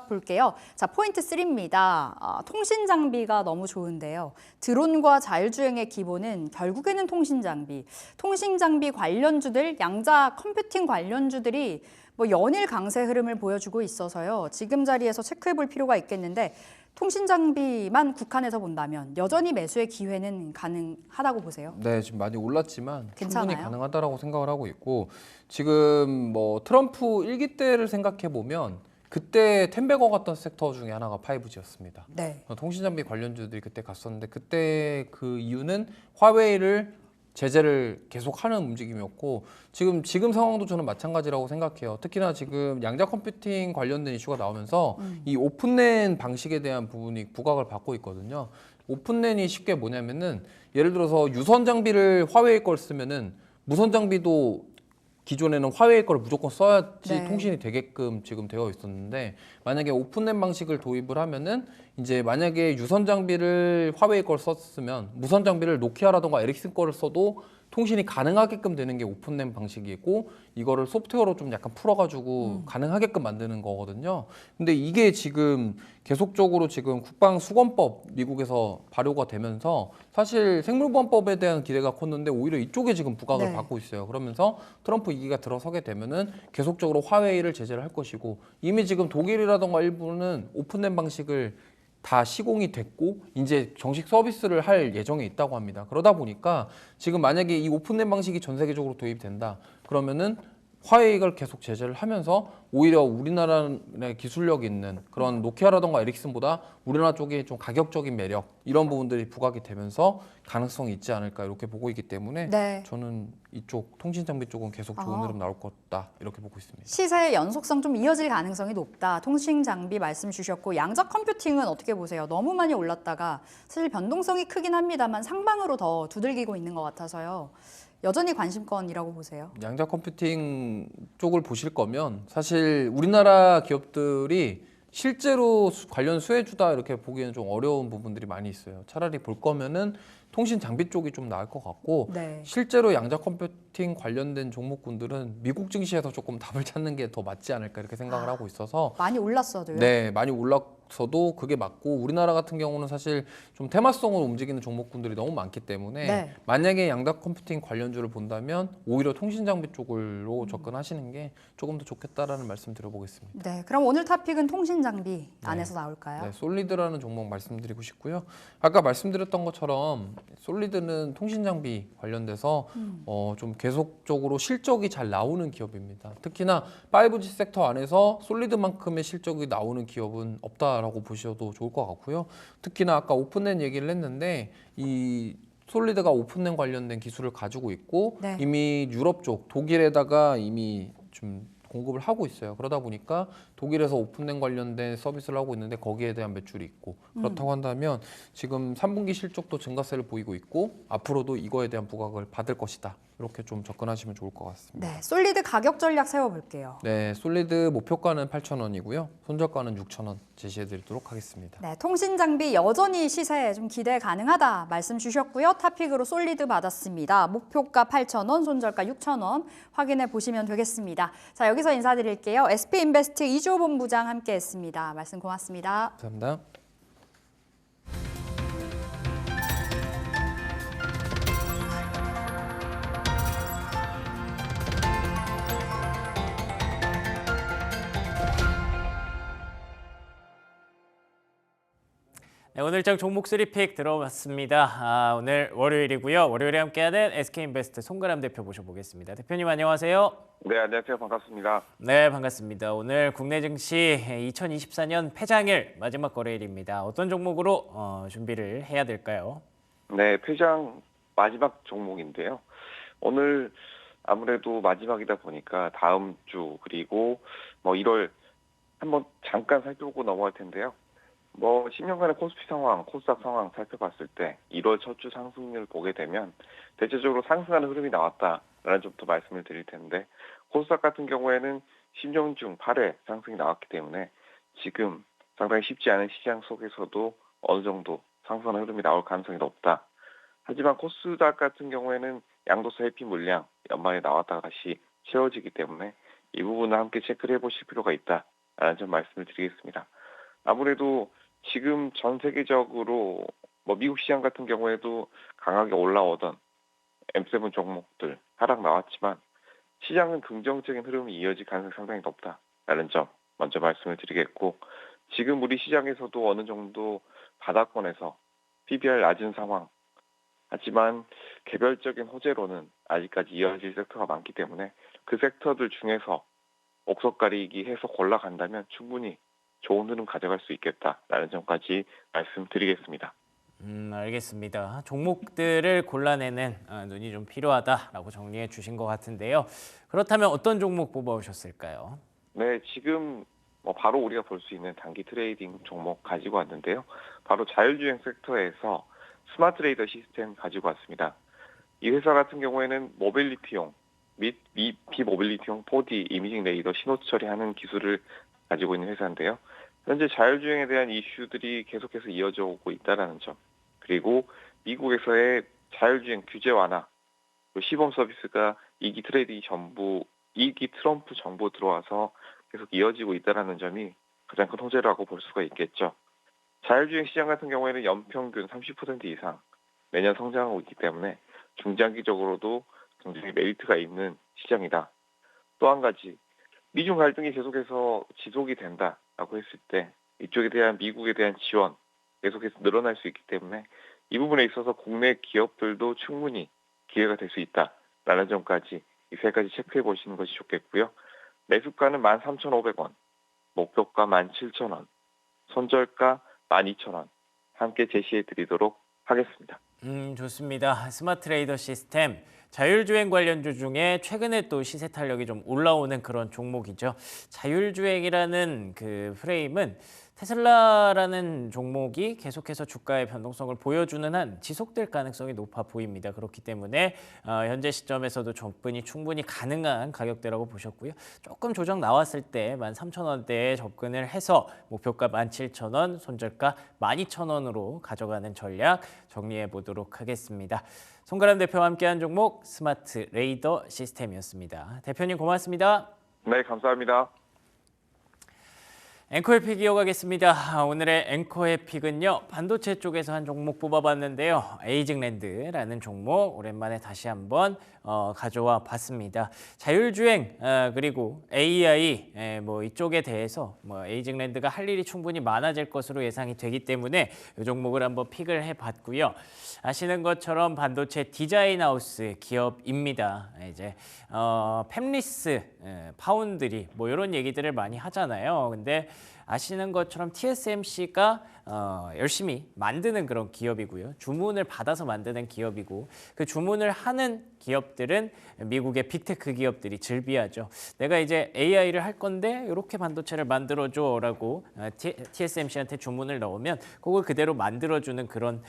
볼게요. 자, 포인트 3입니다. 통신 장비가 너무 좋은데요. 드론과 자율주행의 기본은 결국에는 통신 장비 관련주들, 양자 컴퓨팅 관련주들이 뭐 연일 강세 흐름을 보여주고 있어서요. 지금 자리에서 체크해 볼 필요가 있겠는데 통신 장비만 국한해서 본다면 여전히 매수의 기회는 가능하다고 보세요. 네, 지금 많이 올랐지만 괜찮아요? 충분히 가능하다라고 생각을 하고 있고 지금 뭐 트럼프 1기 때를 생각해 보면 그때 텐베거 갔던 섹터 중에 하나가 5G였습니다. 네. 통신장비 관련주들이 그때 갔었는데 그때 그 이유는 화웨이를 제재를 계속하는 움직임이었고 지금 상황도 저는 마찬가지라고 생각해요. 특히나 지금 양자 컴퓨팅 관련된 이슈가 나오면서 이 오픈랜 방식에 대한 부분이 부각을 받고 있거든요. 오픈랜이 쉽게 뭐냐면은 예를 들어서 유선 장비를 화웨이 걸 쓰면은 무선 장비도 기존에는 화웨이 걸 무조건 써야지 네. 통신이 되게끔 지금 되어 있었는데 만약에 오픈랜 방식을 도입을 하면은 이제 만약에 유선 장비를 화웨이 걸 썼으면 무선 장비를 노키아라던가 에릭슨 거를 써도 통신이 가능하게끔 되는 게 오픈랜 방식이고 이거를 소프트웨어로 좀 약간 풀어가지고 가능하게끔 만드는 거거든요. 근데 이게 지금 계속적으로 지금 국방수권법 미국에서 발효가 되면서 사실 생물보안법에 대한 기대가 컸는데 오히려 이쪽에 지금 부각을 네. 받고 있어요. 그러면서 트럼프 2기가 들어서게 되면은 계속적으로 화웨이를 제재를 할 것이고 이미 지금 독일이라던가 일본은 오픈랜 방식을 다 시공이 됐고 이제 정식 서비스를 할 예정에 있다고 합니다. 그러다 보니까 지금 만약에 이 오픈랜 방식이 전 세계적으로 도입된다. 그러면은 화웨이를 계속 제재를 하면서 오히려 우리나라의 기술력이 있는 그런 노키아라던가 에릭슨보다 우리나라 쪽에 좀 가격적인 매력 이런 부분들이 부각이 되면서 가능성이 있지 않을까 이렇게 보고 있기 때문에 네. 저는 이쪽 통신 장비 쪽은 계속 좋은 흐름 나올 거다 이렇게 보고 있습니다. 시세의 연속성 좀 이어질 가능성이 높다. 통신 장비 말씀 주셨고 양자 컴퓨팅은 어떻게 보세요? 너무 많이 올랐다가 사실 변동성이 크긴 합니다만 상방으로 더 두들기고 있는 것 같아서요. 여전히 관심권이라고 보세요. 양자 컴퓨팅 쪽을 보실 거면 사실 우리나라 기업들이 실제로 관련 수혜주다 이렇게 보기에는 좀 어려운 부분들이 많이 있어요. 차라리 볼 거면은 통신 장비 쪽이 좀 나을 것 같고 네. 실제로 양자 컴퓨팅 관련된 종목군들은 미국 증시에서 조금 답을 찾는 게 더 맞지 않을까 이렇게 생각을 하고 있어서 많이 올랐어도요. 네, 많이 올랐어도 그게 맞고 우리나라 같은 경우는 사실 좀 테마성으로 움직이는 종목군들이 너무 많기 때문에 네. 만약에 양자 컴퓨팅 관련주를 본다면 오히려 통신 장비 쪽으로 접근하시는 게 조금 더 좋겠다라는 말씀 드려보겠습니다. 네, 그럼 오늘 토픽은 통신 장비 안에서 나올까요? 네, 솔리드라는 종목 말씀드리고 싶고요. 아까 말씀드렸던 것처럼 솔리드는 통신 장비 관련돼서 좀 계속적으로 실적이 잘 나오는 기업입니다. 특히나 5G 섹터 안에서 솔리드만큼의 실적이 나오는 기업은 없다라고 보셔도 좋을 것 같고요. 특히나 아까 오픈랜 얘기를 했는데 이 솔리드가 오픈랜 관련된 기술을 가지고 있고 네. 이미 유럽 쪽 독일에다가 이미 좀 공급을 하고 있어요. 그러다 보니까 독일에서 오픈랜 관련된 서비스를 하고 있는데 거기에 대한 매출이 있고 그렇다고 한다면 지금 3분기 실적도 증가세를 보이고 있고 앞으로도 이거에 대한 부각을 받을 것이다. 이렇게 좀 접근하시면 좋을 것 같습니다. 네, 솔리드 가격 전략 세워볼게요. 네, 솔리드 목표가는 8,000원이고요. 손절가는 6,000원 제시해드리도록 하겠습니다. 네, 통신 장비 여전히 시세 좀 기대 가능하다 말씀 주셨고요. 탑픽으로 솔리드 받았습니다. 목표가 8,000원, 손절가 6,000원 확인해 보시면 되겠습니다. 자, 여기서 인사드릴게요. SP인베스트 이주호 본부장 함께했습니다. 말씀 고맙습니다. 감사합니다. 네, 오늘장 종목 3픽 들어봤습니다. 오늘 월요일이고요. 월요일에 함께하는 SK인베스트 송가람 대표 모셔보겠습니다. 대표님 안녕하세요. 네, 안녕하세요. 반갑습니다. 네, 반갑습니다. 오늘 국내 증시 2024년 폐장일 마지막 거래일입니다. 어떤 종목으로 준비를 해야 될까요? 네, 폐장 마지막 종목인데요. 오늘 아무래도 마지막이다 보니까 다음 주 그리고 1월 한번 잠깐 살펴보고 넘어갈 텐데요. 10년간의 코스피 상황, 코스닥 상황 살펴봤을 때 1월 첫 주 상승률을 보게 되면 대체적으로 상승하는 흐름이 나왔다라는 점부터 말씀을 드릴 텐데 코스닥 같은 경우에는 10년 중 8회 상승이 나왔기 때문에 지금 상당히 쉽지 않은 시장 속에서도 어느 정도 상승하는 흐름이 나올 가능성이 높다. 하지만 코스닥 같은 경우에는 양도세 회피 물량 연말에 나왔다가 다시 채워지기 때문에 이 부분을 함께 체크를 해보실 필요가 있다라는 점 말씀을 드리겠습니다. 아무래도 지금 전 세계적으로 미국 시장 같은 경우에도 강하게 올라오던 M7 종목들 하락 나왔지만 시장은 긍정적인 흐름이 이어질 가능성이 상당히 높다라는 점 먼저 말씀을 드리겠고 지금 우리 시장에서도 어느 정도 바닥권에서 PBR 낮은 상황 하지만 개별적인 호재로는 아직까지 이어질 섹터가 많기 때문에 그 섹터들 중에서 옥석 가리기 해서 골라간다면 충분히 좋은 흐름 가져갈 수 있겠다라는 점까지 말씀드리겠습니다. 알겠습니다. 종목들을 골라내는 눈이 좀 필요하다라고 정리해 주신 것 같은데요. 그렇다면 어떤 종목 뽑아오셨을까요? 네, 지금 바로 우리가 볼 수 있는 단기 트레이딩 종목 가지고 왔는데요. 바로 자율주행 섹터에서 스마트 레이더 시스템 가지고 왔습니다. 이 회사 같은 경우에는 모빌리티용 및 비모빌리티용 4D 이미징 레이더 신호 처리하는 기술을 가지고 있는 회사인데요. 현재 자율주행에 대한 이슈들이 계속해서 이어져 오고 있다는 점, 그리고 미국에서의 자율주행 규제 완화, 시범 서비스가 2기 트럼프 정부 들어와서 계속 이어지고 있다는 점이 가장 큰 호재라고 볼 수가 있겠죠. 자율주행 시장 같은 경우에는 연평균 30% 이상 매년 성장하고 있기 때문에 중장기적으로도 굉장히 메리트가 있는 시장이다. 또 한 가지, 미중 갈등이 계속해서 지속이 된다라고 했을 때 이쪽에 대한 미국에 대한 지원 계속해서 늘어날 수 있기 때문에 이 부분에 있어서 국내 기업들도 충분히 기회가 될 수 있다라는 점까지 이 세 가지 체크해 보시는 것이 좋겠고요. 매수가는 13,500원, 목표가 17,000원, 손절가 12,000원 함께 제시해 드리도록 하겠습니다. 좋습니다. 스마트 레이더 시스템 자율주행 관련주 중에 최근에 또 시세 탄력이 좀 올라오는 그런 종목이죠. 자율주행이라는 그 프레임은 테슬라라는 종목이 계속해서 주가의 변동성을 보여주는 한 지속될 가능성이 높아 보입니다. 그렇기 때문에 현재 시점에서도 접근이 충분히 가능한 가격대라고 보셨고요. 조금 조정 나왔을 때 13,000원대에 접근을 해서 목표가 17,000원, 손절가 12,000원으로 가져가는 전략 정리해 보도록 하겠습니다. 송가람 대표와 함께한 종목 스마트 레이더 시스템이었습니다. 대표님 고맙습니다. 네, 감사합니다. 앵커의 픽 이어가겠습니다. 오늘의 앵커의 픽은요. 반도체 쪽에서 한 종목 뽑아봤는데요. 에이징랜드라는 종목 오랜만에 다시 한번 가져와 봤습니다. 자율주행 그리고 AI 뭐 이쪽에 대해서 에이징랜드가 할 일이 충분히 많아질 것으로 예상이 되기 때문에 이 종목을 한번 픽을 해봤고요. 아시는 것처럼 반도체 디자인 하우스 기업입니다. 이제 팹리스, 파운드리 뭐 이런 얘기들을 많이 하잖아요. 근데 아시는 것처럼 TSMC가 열심히 만드는 그런 기업이고요. 주문을 받아서 만드는 기업이고 그 주문을 하는 기업들은 미국의 빅테크 기업들이 즐비하죠. 내가 이제 AI를 할 건데 이렇게 반도체를 만들어줘라고 TSMC한테 주문을 넣으면 그걸 그대로 만들어주는 그런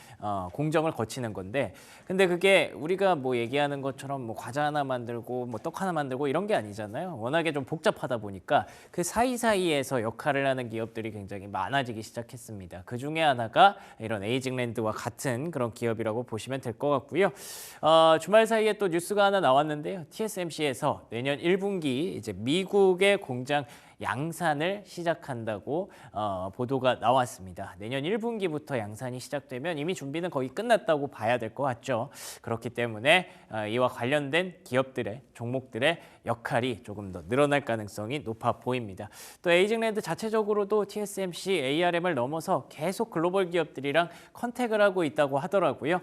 공정을 거치는 건데 근데 그게 우리가 뭐 얘기하는 것처럼 뭐 과자 하나 만들고 뭐 떡 하나 만들고 이런 게 아니잖아요. 워낙에 좀 복잡하다 보니까 그 사이사이에서 역할을 하는 기업들이 굉장히 많아지기 시작했습니다. 그 중에 하나가 이런 에이징랜드와 같은 그런 기업이라고 보시면 될 것 같고요. 주말 사이에 또 뉴스가 하나 나왔는데요. TSMC에서 내년 1분기 이제 미국의 공장 양산을 시작한다고 보도가 나왔습니다. 내년 1분기부터 양산이 시작되면 이미 준비는 거의 끝났다고 봐야 될 것 같죠. 그렇기 때문에 이와 관련된 기업들의 종목들의 역할이 조금 더 늘어날 가능성이 높아 보입니다. 또 에이징랜드 자체적으로도 TSMC, ARM을 넘어서 계속 글로벌 기업들이랑 컨택을 하고 있다고 하더라고요.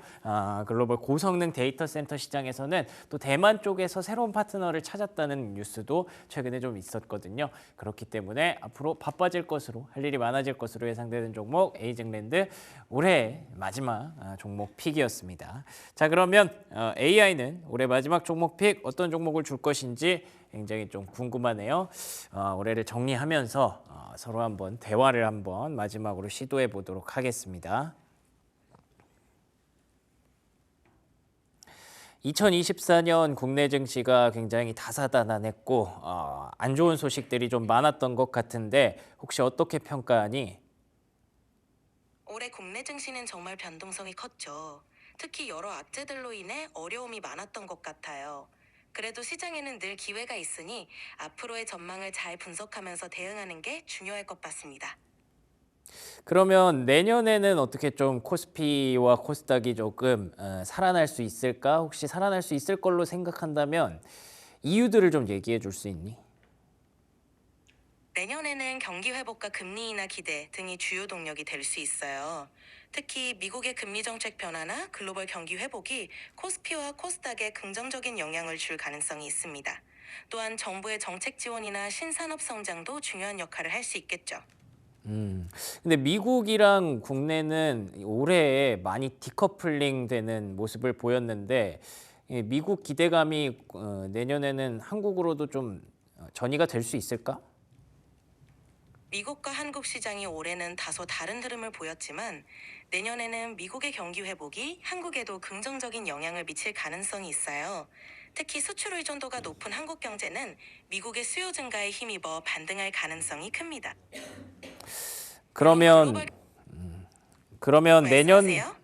글로벌 고성능 데이터 센터 시장에서는 또 대만 쪽에서 새로운 파트너를 찾았다는 뉴스도 최근에 좀 있었거든요. 그렇기 때문에 앞으로 바빠질 것으로 할 일이 많아질 것으로 예상되는 종목 에이징랜드 올해 마지막 종목 픽이었습니다. 자 그러면 AI는 올해 마지막 종목 픽 어떤 종목을 줄 것인지 굉장히 좀 궁금하네요. 올해를 정리하면서 서로 한번 대화를 한번 마지막으로 시도해 보도록 하겠습니다. 2024년 국내 증시가 굉장히 다사다난했고 안 좋은 소식들이 좀 많았던 것 같은데 혹시 어떻게 평가하니? 올해 국내 증시는 정말 변동성이 컸죠. 특히 여러 악재들로 인해 어려움이 많았던 것 같아요. 그래도 시장에는 늘 기회가 있으니 앞으로의 전망을 잘 분석하면서 대응하는 게 중요할 것 같습니다. 그러면 내년에는 어떻게 좀 코스피와 코스닥이 조금 살아날 수 있을까? 혹시 살아날 수 있을 걸로 생각한다면 이유들을 좀 얘기해 줄 수 있니? 내년에는 경기 회복과 금리 인하 기대 등이 주요 동력이 될 수 있어요. 특히 미국의 금리 정책 변화나 글로벌 경기 회복이 코스피와 코스닥에 긍정적인 영향을 줄 가능성이 있습니다. 또한 정부의 정책 지원이나 신산업 성장도 중요한 역할을 할 수 있겠죠. 근데 미국이랑 국내는 올해 많이 디커플링 되는 모습을 보였는데 미국 기대감이 내년에는 한국으로도 좀 전이가 될 수 있을까? 미국과 한국 시장이 올해는 다소 다른 흐름을 보였지만 내년에는 미국의 경기 회복이 한국에도 긍정적인 영향을 미칠 가능성이 있어요. 특히 수출 의존도가 높은 한국 경제는 미국의 수요 증가에 힘입어 반등할 가능성이 큽니다. 그러면 글로벌- 그러면 말씀하세요?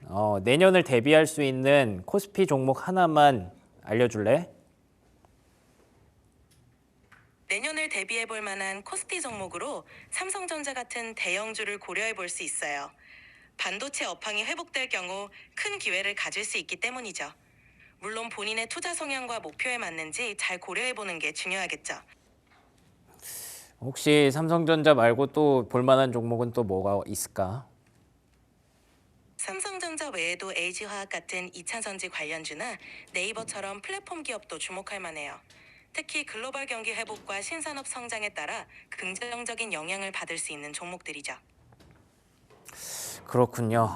내년을 대비할 수 있는 코스피 종목 하나만 알려줄래? 내년을 대비해 볼 만한 코스피 종목으로 삼성전자 같은 대형주를 고려해 볼 수 있어요. 반도체 업황이 회복될 경우 큰 기회를 가질 수 있기 때문이죠. 물론 본인의 투자 성향과 목표에 맞는지 잘 고려해 보는 게 중요하겠죠. 혹시 삼성전자 말고 또 볼만한 종목은 또 뭐가 있을까? 삼성전자 외에도 LG화학 같은 2차 전지 관련주나 네이버처럼 플랫폼 기업도 주목할 만해요. 특히 글로벌 경기 회복과 신산업 성장에 따라 긍정적인 영향을 받을 수 있는 종목들이죠. 그렇군요.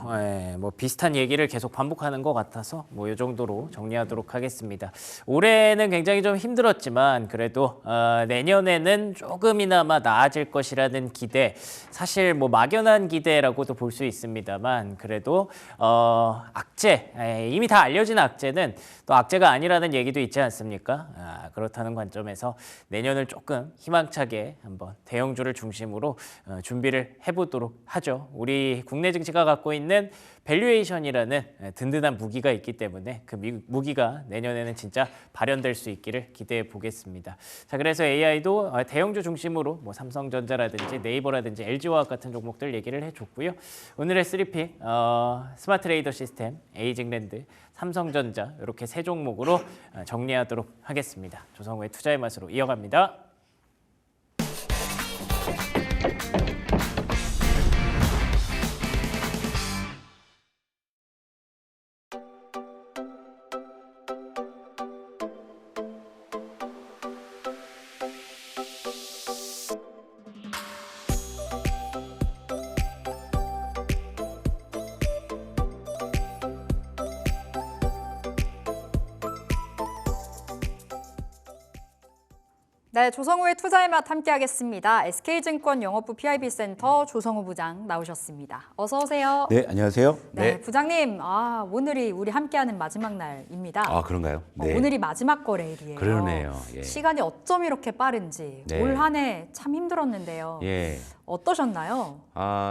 뭐 비슷한 얘기를 계속 반복하는 것 같아서 뭐 이 정도로 정리하도록 하겠습니다. 올해는 굉장히 좀 힘들었지만 그래도 내년에는 조금이나마 나아질 것이라는 기대, 사실 뭐 막연한 기대라고도 볼 수 있습니다만 그래도 악재, 이미 다 알려진 악재는 또 악재가 아니라는 얘기도 있지 않습니까? 그렇다는 관점에서 내년을 조금 희망차게 한번 대형주를 중심으로 준비를 해보도록 하죠. 우리 국내 증시가 갖고 있는 밸류에이션이라는 든든한 무기가 있기 때문에 그 무기가 내년에는 진짜 발현될 수 있기를 기대해 보겠습니다. 자, 그래서 AI도 대형주 중심으로 뭐 삼성전자라든지 네이버라든지 LG화학 같은 종목들 얘기를 해줬고요. 오늘의 3픽 스마트 레이더 시스템, 에이징랜드, 삼성전자 이렇게 세 종목으로 정리하도록 하겠습니다. 조성우의 투자의 맛으로 이어갑니다. 네, 조성우의 투자의 맛 함께하겠습니다. SK증권 영업부 PIB센터 조성우 부장 나오셨습니다. 어서 오세요. 네, 안녕하세요. 네, 부장님, 오늘이 우리 함께하는 마지막 날입니다. 아, 그런가요? 네. 오늘이 마지막 거래일이에요. 그러네요. 예. 시간이 어쩜 이렇게 빠른지 네. 올 한 해 참 힘들었는데요. 예. 어떠셨나요?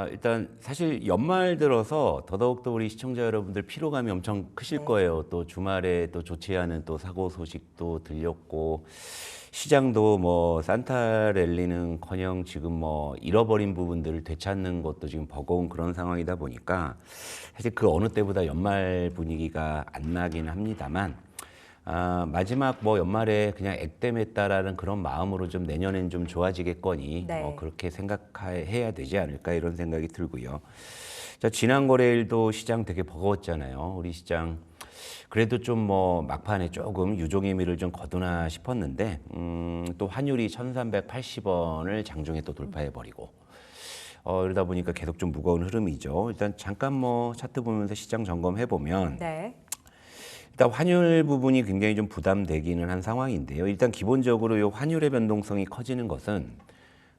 일단 사실 연말 들어서 더더욱더 우리 시청자 여러분들 피로감이 엄청 크실 네. 거예요. 또 주말에 또 좋지 않은 또 사고 소식도 들렸고 시장도 뭐 산타랠리는커녕 지금 뭐 잃어버린 부분들을 되찾는 것도 지금 버거운 그런 상황이다 보니까 사실 그 어느 때보다 연말 분위기가 안 나긴 합니다만 마지막 뭐 연말에 그냥 액땜했다라는 그런 마음으로 좀 내년엔 좀 좋아지겠거니 네. 그렇게 생각해야 되지 않을까 이런 생각이 들고요. 자, 지난 거래일도 시장 되게 버거웠잖아요. 우리 시장 그래도 좀 뭐 막판에 조금 유종의 미를 좀 거두나 싶었는데 또 환율이 1,380원을 장중에 또 돌파해버리고 이러다 보니까 계속 좀 무거운 흐름이죠. 일단 잠깐 뭐 차트 보면서 시장 점검해 보면 네. 일단 환율 부분이 굉장히 좀 부담되기는 한 상황인데요. 일단 기본적으로 이 환율의 변동성이 커지는 것은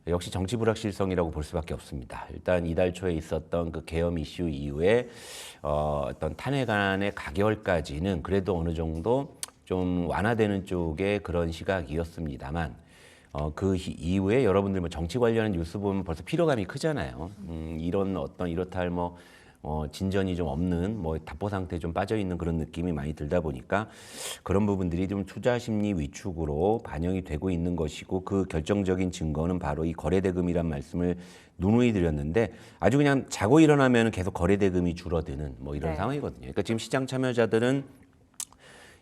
역시 정치 불확실성이라고 볼 수밖에 없습니다. 일단 이달 초에 있었던 그 계엄 이슈 이후에 어떤 탄핵안의 가결까지는 그래도 어느 정도 좀 완화되는 쪽의 그런 시각이었습니다만 그 이후에 여러분들 뭐 정치 관련한 뉴스 보면 벌써 피로감이 크잖아요. 이런 어떤 이렇다 할 뭐 진전이 좀 없는 뭐 답보 상태에 좀 빠져 있는 그런 느낌이 많이 들다 보니까 그런 부분들이 좀 투자 심리 위축으로 반영이 되고 있는 것이고 그 결정적인 증거는 바로 이 거래대금이란 말씀을 누누이 드렸는데 아주 그냥 자고 일어나면 계속 거래대금이 줄어드는 뭐 이런 네. 상황이거든요. 그러니까 지금 시장 참여자들은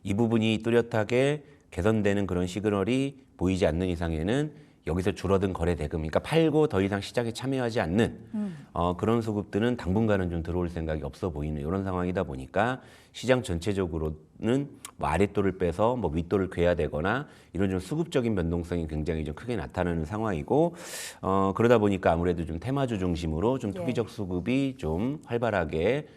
이 부분이 뚜렷하게 개선되는 그런 시그널이 보이지 않는 이상에는 여기서 줄어든 거래 대금, 그러니까 팔고 더 이상 시장에 참여하지 않는 그런 수급들은 당분간은 좀 들어올 생각이 없어 보이는 이런 상황이다 보니까 시장 전체적으로는 뭐 아랫돌을 빼서 뭐 윗돌을 괴야 되거나 이런 좀 수급적인 변동성이 굉장히 좀 크게 나타나는 상황이고 그러다 보니까 아무래도 좀 테마주 중심으로 좀 투기적 수급이 좀 활발하게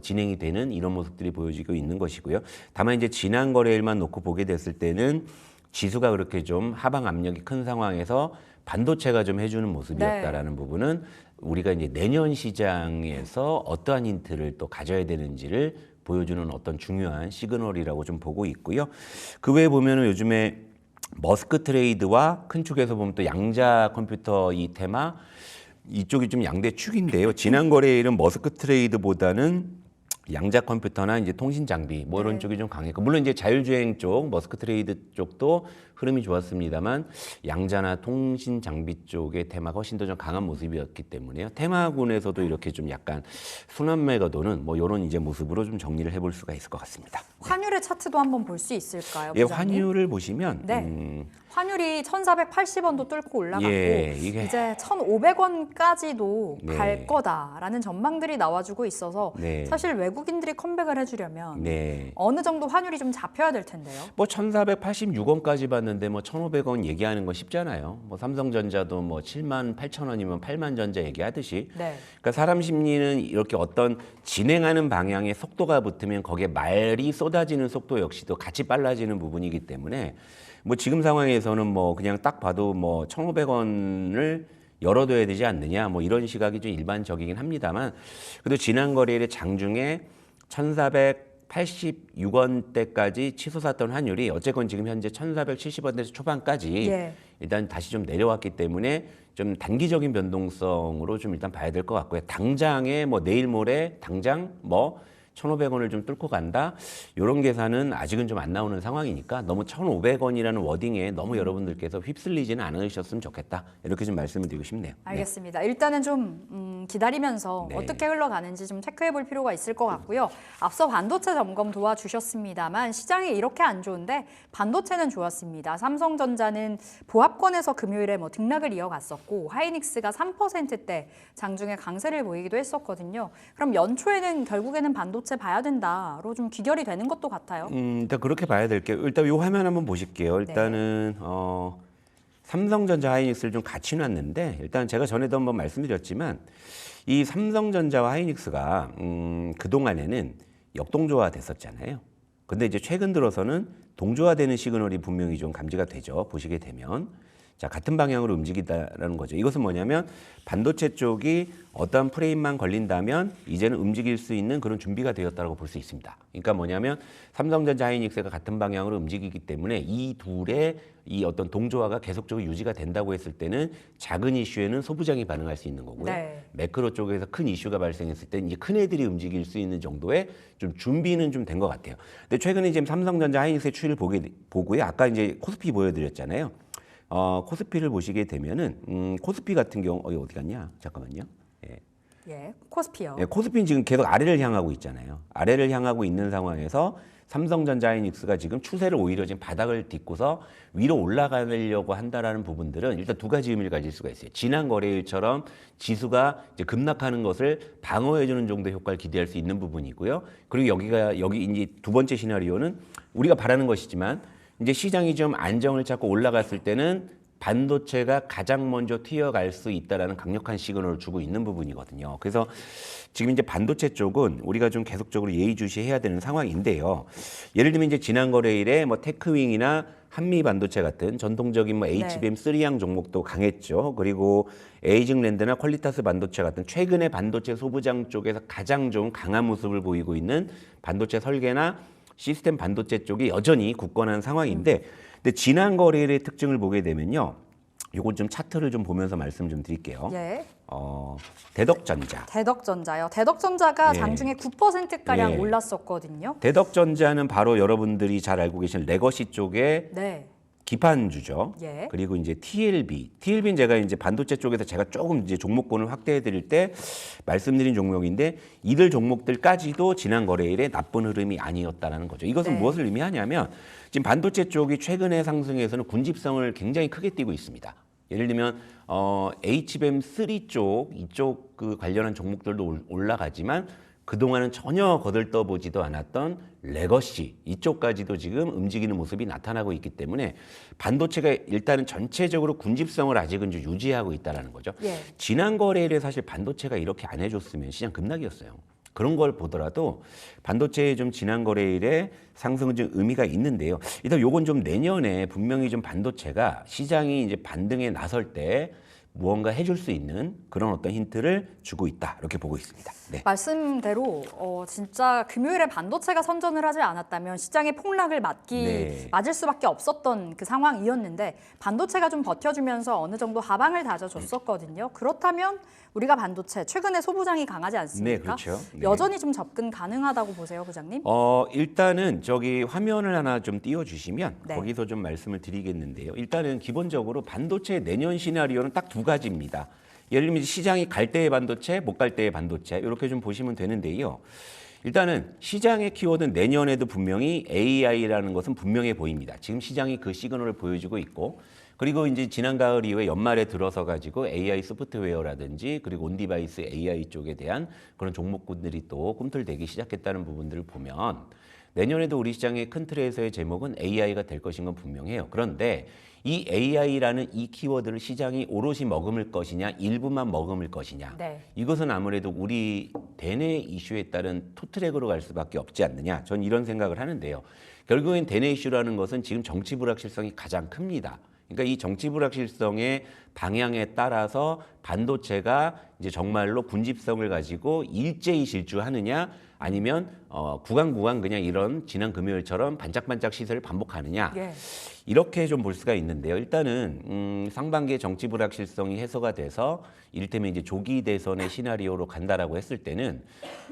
진행이 되는 이런 모습들이 보여지고 있는 것이고요. 다만 이제 지난 거래일만 놓고 보게 됐을 때는 지수가 그렇게 좀 하방 압력이 큰 상황에서 반도체가 좀 해주는 모습이었다라는 부분은 우리가 이제 내년 시장에서 어떠한 힌트를 또 가져야 되는지를 보여주는 어떤 중요한 시그널이라고 좀 보고 있고요. 그 외에 보면은 요즘에 머스크 트레이드와 큰 축에서 보면 또 양자 컴퓨터 이 테마 이쪽이 좀 양대 축인데요. 지난 거래일은 머스크 트레이드보다는 양자 컴퓨터나 이제 통신 장비 뭐 이런 쪽이 좀 강했고 물론 이제 자율주행 쪽 머스크 트레이드 쪽도 흐름이 좋았습니다만 양자나 통신 장비 쪽의 테마가 훨씬 더 좀 강한 모습이었기 때문에요. 테마군에서도 이렇게 좀 약간 순환매가 도는 뭐 이런 이제 모습으로 좀 정리를 해볼 수가 있을 것 같습니다. 환율의 차트도 한번 볼 수 있을까요? 예, 부장님? 환율을 보시면 네. 환율이 1,480원도 뚫고 올라갔고 예, 이게 이제 1,500원까지도 네. 갈 거다라는 전망들이 나와주고 있어서 네. 사실 외국인들이 컴백을 해주려면 네. 어느 정도 환율이 좀 잡혀야 될 텐데요. 뭐 1,486원까지 봤는데 뭐 1,500원 얘기하는 건 쉽잖아요. 뭐 삼성전자도 뭐 78,000원이면 8만 전자 얘기하듯이. 네. 그러니까 사람 심리는 이렇게 어떤 진행하는 방향에 속도가 붙으면 거기에 말이 쏟아지는 속도 역시도 같이 빨라지는 부분이기 때문에 뭐 지금 상황에서는 뭐 그냥 딱 봐도 뭐 1,500원을 열어둬야 되지 않느냐 뭐 이런 시각이 좀 일반적이긴 합니다만 그래도 지난 거래일에 장중에 1,486원대까지 치솟았던 환율이 어쨌건 지금 현재 1,470원대 초반까지 예. 일단 다시 좀 내려왔기 때문에 좀 단기적인 변동성으로 좀 일단 봐야 될 것 같고요. 당장에 뭐 내일 모레 당장 뭐 1,500원을 좀 뚫고 간다. 이런 계산은 아직은 좀 안 나오는 상황이니까 너무 1,500원이라는 워딩에 너무 여러분들께서 휩쓸리지는 않으셨으면 좋겠다. 이렇게 좀 말씀을 드리고 싶네요. 알겠습니다. 일단은 좀 기다리면서 네. 어떻게 흘러가는지 좀 체크해 볼 필요가 있을 것 같고요. 앞서 반도체 점검 도와주셨습니다만 시장이 이렇게 안 좋은데 반도체는 좋았습니다. 삼성전자는 보합권에서 금요일에 뭐 등락을 이어갔었고 하이닉스가 3%대 장중에 강세를 보이기도 했었거든요. 그럼 연초에는 결국에는 반도체 봐야 된다로 좀 귀결이 되는 것도 같아요. 일단 그렇게 봐야 될게요. 일단 이 화면 한번 보실게요. 일단은 삼성전자 하이닉스를 좀 같이 놨는데 일단 제가 전에도 한번 말씀드렸지만 이 삼성전자와 하이닉스가 그동안에는 역동조화 됐었잖아요. 근데 이제 최근 들어서는 동조화되는 시그널이 분명히 좀 감지가 되죠. 보시게 되면. 자, 같은 방향으로 움직이다라는 거죠. 이것은 뭐냐면 반도체 쪽이 어떠한 프레임만 걸린다면 이제는 움직일 수 있는 그런 준비가 되었다고 볼 수 있습니다. 그러니까 뭐냐면 삼성전자 하이닉스가 같은 방향으로 움직이기 때문에 이 둘의 이 어떤 동조화가 계속적으로 유지가 된다고 했을 때는 작은 이슈에는 소부장이 반응할 수 있는 거고요. 네. 매크로 쪽에서 큰 이슈가 발생했을 때는 이제 큰 애들이 움직일 수 있는 정도의 좀 준비는 좀 된 것 같아요. 근데 최근에 지금 삼성전자 하이닉스의 추이를 보고요. 아까 이제 코스피 보여드렸잖아요. 코스피를 보시게 되면은 코스피 같은 경우 어디 갔냐? 잠깐만요. 예, 코스피요. 예, 코스피는 지금 계속 아래를 향하고 있잖아요. 아래를 향하고 있는 상황에서 삼성전자 하이닉스가 지금 추세를 오히려 지금 바닥을 딛고서 위로 올라가려고 한다라는 부분들은 일단 두 가지 의미를 가질 수가 있어요. 지난 거래일처럼 지수가 이제 급락하는 것을 방어해주는 정도의 효과를 기대할 수 있는 부분이고요. 그리고 여기 이제 두 번째 시나리오는 우리가 바라는 것이지만 이제 시장이 좀 안정을 찾고 올라갔을 때는 반도체가 가장 먼저 튀어갈 수 있다라는 강력한 시그널을 주고 있는 부분이거든요. 그래서 지금 이제 반도체 쪽은 우리가 좀 계속적으로 예의주시해야 되는 상황인데요. 예를 들면 이제 지난 거래일에 뭐 테크윙이나 한미 반도체 같은 전통적인 뭐 HBM 3양 종목도 강했죠. 그리고 에이징랜드나 퀄리타스 반도체 같은 최근의 반도체 소부장 쪽에서 가장 좀 강한 모습을 보이고 있는 반도체 설계나 시스템 반도체 쪽이 여전히 굳건한 상황인데 근데 지난 거래일의 특징을 보게 되면요. 요건 좀 차트를 좀 보면서 말씀 좀 드릴게요. 예. 대덕전자. 대덕전자요. 대덕전자가 예. 장중에 9%가량 예. 올랐었거든요. 대덕전자는 바로 여러분들이 잘 알고 계신 레거시 쪽의 네. 기판주죠. 예. 그리고 이제 TLB는 제가 이제 반도체 쪽에서 제가 조금 이제 종목군을 확대해 드릴 때 말씀드린 종목인데 이들 종목들까지도 지난 거래일에 나쁜 흐름이 아니었다라는 거죠. 이것은 네. 무엇을 의미하냐면 지금 반도체 쪽이 최근의 상승에서는 군집성을 굉장히 크게 띠고 있습니다. 예를 들면 HBM3 쪽 이쪽 그 관련한 종목들도 올라가지만 그동안은 전혀 거들떠보지도 않았던 레거시 이쪽까지도 지금 움직이는 모습이 나타나고 있기 때문에 반도체가 일단은 전체적으로 군집성을 아직은 좀 유지하고 있다는 거죠. 예. 지난 거래일에 사실 반도체가 이렇게 안 해줬으면 시장 급락이었어요. 그런 걸 보더라도 반도체의 좀 지난 거래일에 상승은 좀 의미가 있는데요. 일단 요건 좀 내년에 분명히 좀 반도체가 시장이 이제 반등에 나설 때 무언가 해줄 수 있는 그런 어떤 힌트를 주고 있다 이렇게 보고 있습니다. 네. 말씀대로 진짜 금요일에 반도체가 선전을 하지 않았다면 시장의 폭락을 네. 맞을 수밖에 없었던 그 상황이었는데 반도체가 좀 버텨주면서 어느 정도 하방을 다져줬었거든요. 그렇다면 우리가 반도체 최근에 소부장이 강하지 않습니까? 네, 그렇죠. 네. 여전히 좀 접근 가능하다고 보세요, 부장님? 일단은 저기 화면을 하나 좀 띄워주시면 네. 거기서 좀 말씀을 드리겠는데요. 일단은 기본적으로 반도체 내년 시나리오는 딱 두 가지입니다. 예를 들면 시장이 갈 때의 반도체, 못 갈 때의 반도체 이렇게 좀 보시면 되는데요. 일단은 시장의 키워드는 내년에도 분명히 AI라는 것은 분명해 보입니다. 지금 시장이 그 시그널을 보여주고 있고 그리고 이제 지난 가을 이후에 연말에 들어서 가지고 AI 소프트웨어라든지 그리고 온디바이스 AI 쪽에 대한 그런 종목군들이 또 꿈틀대기 시작했다는 부분들을 보면 내년에도 우리 시장의 큰 틀에서의 제목은 AI가 될 것인 건 분명해요. 그런데 이 AI라는 이 키워드를 시장이 오롯이 머금을 것이냐 일부만 머금을 것이냐 네. 이것은 아무래도 우리 대내 이슈에 따른 투트랙으로 갈 수밖에 없지 않느냐 전 이런 생각을 하는데요. 결국엔 대내 이슈라는 것은 지금 정치 불확실성이 가장 큽니다. 그러니까 이 정치 불확실성의 방향에 따라서 반도체가 이제 정말로 군집성을 가지고 일제히 질주하느냐 아니면 구간 그냥 이런 지난 금요일처럼 반짝반짝 시세를 반복하느냐 예. 이렇게 좀 볼 수가 있는데요. 일단은 상반기에 정치 불확실성이 해소가 돼서 이를테면 이제 조기 대선의 시나리오로 간다라고 했을 때는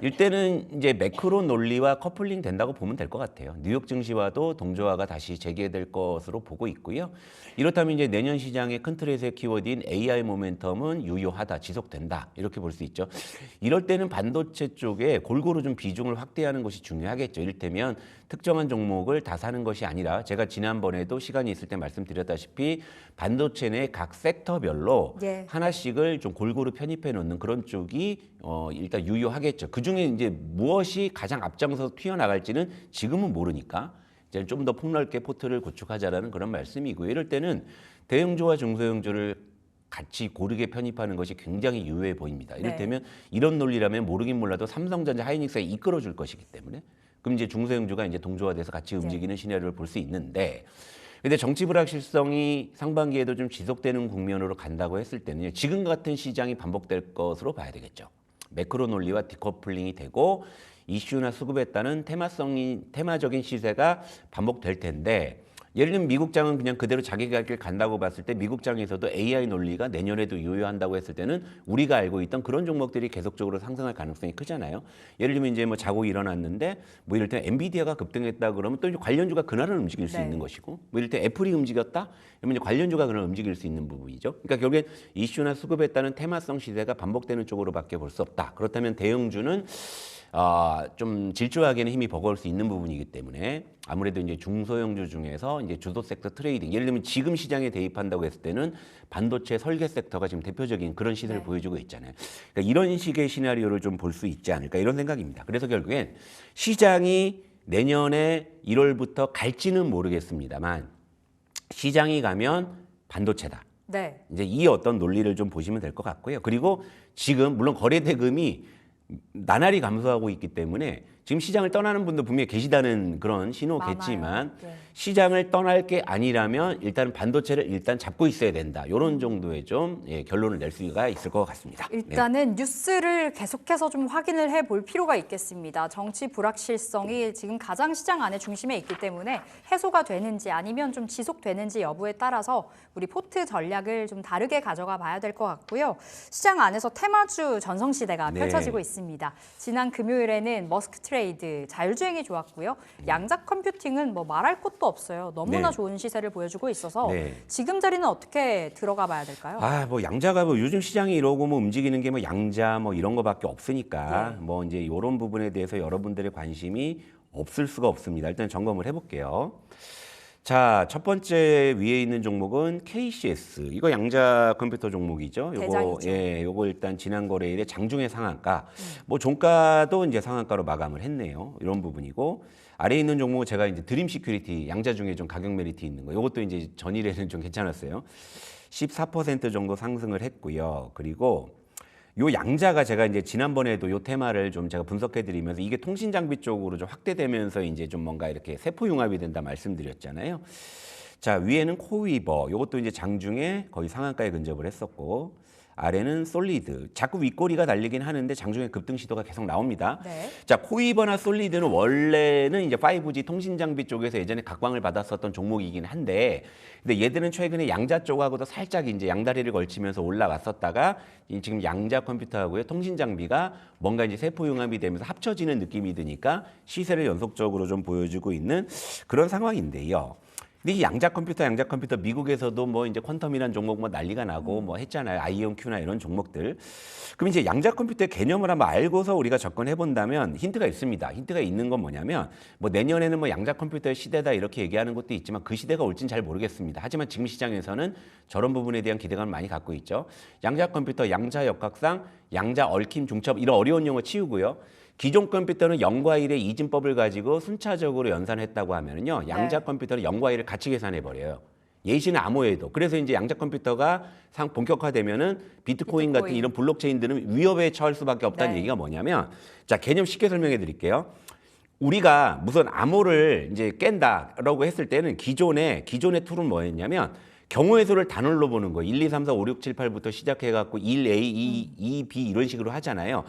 이때는 이제 매크로 논리와 커플링 된다고 보면 될 것 같아요. 뉴욕 증시와도 동조화가 다시 재개될 것으로 보고 있고요. 이렇다면 이제 내년 시장의 큰 틀에서의 키워드인 AI 모멘텀은 유효하다, 지속된다 이렇게 볼 수 있죠. 이럴 때는 반도체 쪽에 골고루 좀 비중을 확대하는 것이 중요하겠죠. 이를테면 특정한 종목을 다 사는 것이 아니라 제가 지난번에도 시간이 있을 때 말씀드렸다시피 반도체 내 각 섹터별로 예. 하나씩을 좀 골고루 편입해 놓는 그런 쪽이 일단 유효하겠죠. 그중에 이제 무엇이 가장 앞장서서 튀어나갈지는 지금은 모르니까 이제 좀 더 폭넓게 포트를 구축하자라는 그런 말씀이고요. 이럴 때는 대형주와 중소형주를 같이 고르게 편입하는 것이 굉장히 유효해 보입니다. 이를테면 이런 논리라면 모르긴 몰라도 삼성전자 하이닉스가 이끌어줄 것이기 때문에 그럼 이제 중소형주가 이제 동조화돼서 같이 움직이는 시나리오를 볼 수 있는데 근데 정치 불확실성이 상반기에도 좀 지속되는 국면으로 간다고 했을 때는요. 지금 같은 시장이 반복될 것으로 봐야 되겠죠. 매크로 논리와 디커플링이 되고 이슈나 수급에 따른 테마적인 시세가 반복될 텐데 예를 들면 미국장은 그냥 그대로 자기 갈 길 간다고 봤을 때 미국장에서도 AI 논리가 내년에도 유효한다고 했을 때는 우리가 알고 있던 그런 종목들이 계속적으로 상승할 가능성이 크잖아요. 예를 들면 이제 뭐 자국이 일어났는데 뭐 이럴 때 엔비디아가 급등했다 그러면 또 관련주가 그날은 움직일 수 있는 것이고 뭐 이럴 때 애플이 움직였다 그러면 이제 관련주가 그날 움직일 수 있는 부분이죠. 그러니까 결국엔 이슈나 수급에 따른 테마성 시세가 반복되는 쪽으로밖에 볼 수 없다. 그렇다면 대형주는 좀 질주하기에는 힘이 버거울 수 있는 부분이기 때문에 아무래도 이제 중소형주 중에서 이제 주도 섹터 트레이딩 예를 들면 지금 시장에 대입한다고 했을 때는 반도체 설계 섹터가 지금 대표적인 그런 시세를 보여주고 있잖아요. 그러니까 이런 식의 시나리오를 좀 볼 수 있지 않을까 이런 생각입니다. 그래서 결국엔 시장이 내년에 1월부터 갈지는 모르겠습니다만 시장이 가면 반도체다. 네. 이제 이 어떤 논리를 좀 보시면 될 것 같고요. 그리고 지금 물론 거래 대금이 나날이 감소하고 있기 때문에 지금 시장을 떠나는 분도 분명히 계시다는 그런 신호겠지만 네. 시장을 떠날 게 아니라면 일단 반도체를 일단 잡고 있어야 된다. 이런 정도의 좀 결론을 낼 수가 있을 것 같습니다. 일단은 뉴스를 계속해서 좀 확인을 해볼 필요가 있겠습니다. 정치 불확실성이 지금 가장 시장 안에 중심에 있기 때문에 해소가 되는지 아니면 좀 지속되는지 여부에 따라서 우리 포트 전략을 좀 다르게 가져가 봐야 될 것 같고요. 시장 안에서 테마주 전성시대가 네. 펼쳐지고 있습니다. 지난 금요일에는 머스크 트레이드, 자율주행이 좋았고요. 양자 컴퓨팅은 뭐 말할 것도 없어요. 너무나 네. 좋은 시세를 보여주고 있어서 네. 지금 자리는 어떻게 들어가 봐야 될까요? 뭐 양자가 뭐 요즘 시장이 이러고 뭐 움직이는 게 뭐 양자 뭐 이런 거밖에 없으니까 뭐 이제 이런 부분에 대해서 여러분들의 관심이 없을 수가 없습니다. 일단 점검을 해볼게요. 자, 첫 번째 위에 있는 종목은 KCS. 이거 양자 컴퓨터 종목이죠. 요거 대장이죠. 예, 요거 일단 지난 거래일에 장중에 상한가. 뭐 종가도 이제 상한가로 마감을 했네요. 이런 부분이고 아래에 있는 종목은 제가 이제 드림 시큐리티 양자 중에 좀 가격 메리트 있는 거. 요것도 이제 전일에는 좀 괜찮았어요. 14% 정도 상승을 했고요. 그리고 요 양자가 제가 이제 지난번에도 요 테마를 좀 제가 분석해 드리면서 이게 통신 장비 쪽으로 좀 확대되면서 이제 좀 뭔가 이렇게 세포 융합이 된다 말씀드렸잖아요. 자, 위에는 코위버. 요것도 이제 장중에 거의 상한가에 근접을 했었고 아래는 솔리드. 자꾸 윗꼬리가 달리긴 하는데 장중에 급등 시도가 계속 나옵니다. 네. 자, 코위버나 솔리드는 원래는 이제 5G 통신 장비 쪽에서 예전에 각광을 받았었던 종목이긴 한데, 근데 얘들은 최근에 양자 쪽하고도 살짝 이제 양다리를 걸치면서 올라왔었다가 지금 양자 컴퓨터하고의 통신 장비가 뭔가 이제 세포 융합이 되면서 합쳐지는 느낌이 드니까 시세를 연속적으로 좀 보여주고 있는 그런 상황인데요. 근데 이 양자 컴퓨터 미국에서도 뭐 이제 퀀텀이라는 종목 뭐 난리가 나고 뭐 했잖아요. 아이온큐나 이런 종목들. 그럼 이제 양자 컴퓨터의 개념을 한번 알고서 우리가 접근해 본다면 힌트가 있습니다. 힌트가 있는 건 뭐냐면 뭐 내년에는 뭐 양자 컴퓨터의 시대다 이렇게 얘기하는 것도 있지만 그 시대가 올진 잘 모르겠습니다. 하지만 지금 시장에서는 저런 부분에 대한 기대감을 많이 갖고 있죠. 양자 컴퓨터, 양자 역학상, 양자 얽힘 중첩 이런 어려운 용어 치우고요. 기존 컴퓨터는 0과 1의 이진법을 가지고 순차적으로 연산했다고 하면은요. 양자 컴퓨터는 0과 1을 같이 계산해 버려요. 예시는 암호에도. 그래서 이제 양자 컴퓨터가 본격화되면은 비트코인 같은 이런 블록체인들은 위협에 처할 수밖에 없다는 네. 얘기가 뭐냐면 자, 개념 쉽게 설명해 드릴게요. 우리가 무슨 암호를 이제 깬다라고 했을 때는 기존의 툴은 뭐였냐면 경우의 수를 단월로 보는 거예요. 1, 2, 3, 4, 5, 6, 7, 8부터 시작해갖고 1A, 2B 이런 식으로 하잖아요.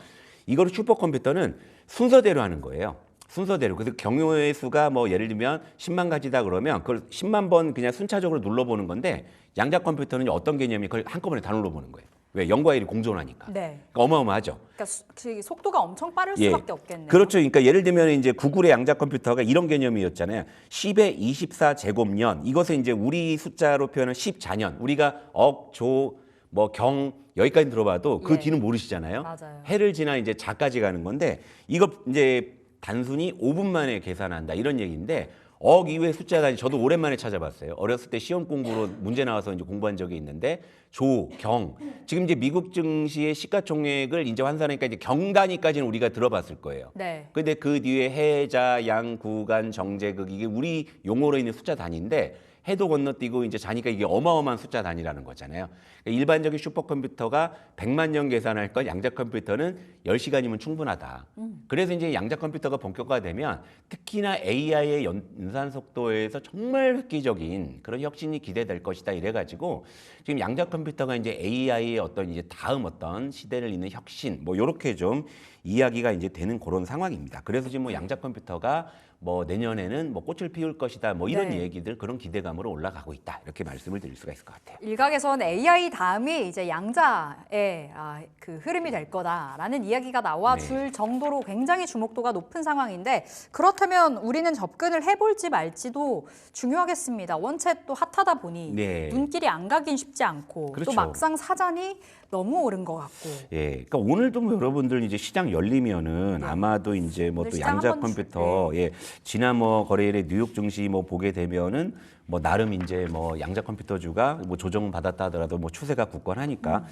이거를 슈퍼컴퓨터는 순서대로 하는 거예요. 순서대로. 그래서 경우의 수가 뭐 예를 들면 10만 가지다 그러면 그걸 10만 번 그냥 순차적으로 눌러보는 건데 양자 컴퓨터는 어떤 개념이 그걸 한꺼번에 다 눌러보는 거예요. 왜? 0과 1이 공존하니까. 네. 그러니까 어마어마하죠. 그러니까 그 속도가 엄청 빠를 예. 수밖에 없겠네요. 그렇죠. 그러니까 예를 들면 이제 구글의 양자 컴퓨터가 이런 개념이었잖아요. 10의 24 제곱년. 이것을 이제 우리 숫자로 표현한 14년. 우리가 억, 조, 뭐 경 여기까지 들어봐도 그 예. 뒤는 모르시잖아요. 맞아요. 해를 지나 이제 자까지 가는 건데 이거 이제 단순히 5분 만에 계산한다 이런 얘기인데 억 이외의 숫자 단위 저도 오랜만에 찾아봤어요. 어렸을 때 시험 공부로 문제 나와서 이제 공부한 적이 있는데 조, 경 지금 이제 미국 증시의 시가총액을 이제 환산하니까 이제 경 단위까지는 우리가 들어봤을 거예요. 네. 근데 그 뒤에 해, 자, 양, 구간, 정제극 이게 우리 용어로 있는 숫자 단위인데 해도 건너뛰고 이제 자니까 이게 어마어마한 숫자 단위라는 거잖아요. 그러니까 일반적인 슈퍼컴퓨터가 100만 년 계산할 것 양자 컴퓨터는 10시간이면 충분하다. 그래서 이제 양자 컴퓨터가 본격화되면 특히나 AI의 연산 속도에서 정말 획기적인 그런 혁신이 기대될 것이다 이래가지고 지금 양자 컴퓨터가 이제 AI의 어떤 이제 다음 어떤 시대를 잇는 혁신 뭐 이렇게 좀 이야기가 이제 되는 그런 상황입니다. 그래서 지금 뭐 양자 컴퓨터가 뭐 내년에는 뭐 꽃을 피울 것이다 뭐 이런 네. 얘기들 그런 기대감으로 올라가고 있다 이렇게 말씀을 드릴 수가 있을 것 같아요. 일각에선 AI 다음이 이제 양자의 그 흐름이 될 거다라는 이야기가 나와줄 정도로 굉장히 주목도가 높은 상황인데 그렇다면 우리는 접근을 해볼지 말지도 중요하겠습니다. 원체 또 핫하다 보니 네. 눈길이 안 가긴 쉽지 않고 그렇죠. 또 막상 사전이 너무 오른 것 같고 예, 그러니까 오늘도 뭐 여러분들 이제 시장 열리면은 네. 아마도 이제 뭐 오늘 또 시장 양자 한번 컴퓨터 예, 지난 뭐 거래일에 뉴욕 증시 뭐 보게 되면은 뭐 나름 이제 뭐 양자 컴퓨터주가 뭐 조정 받았다 하더라도 뭐 추세가 굳건하니까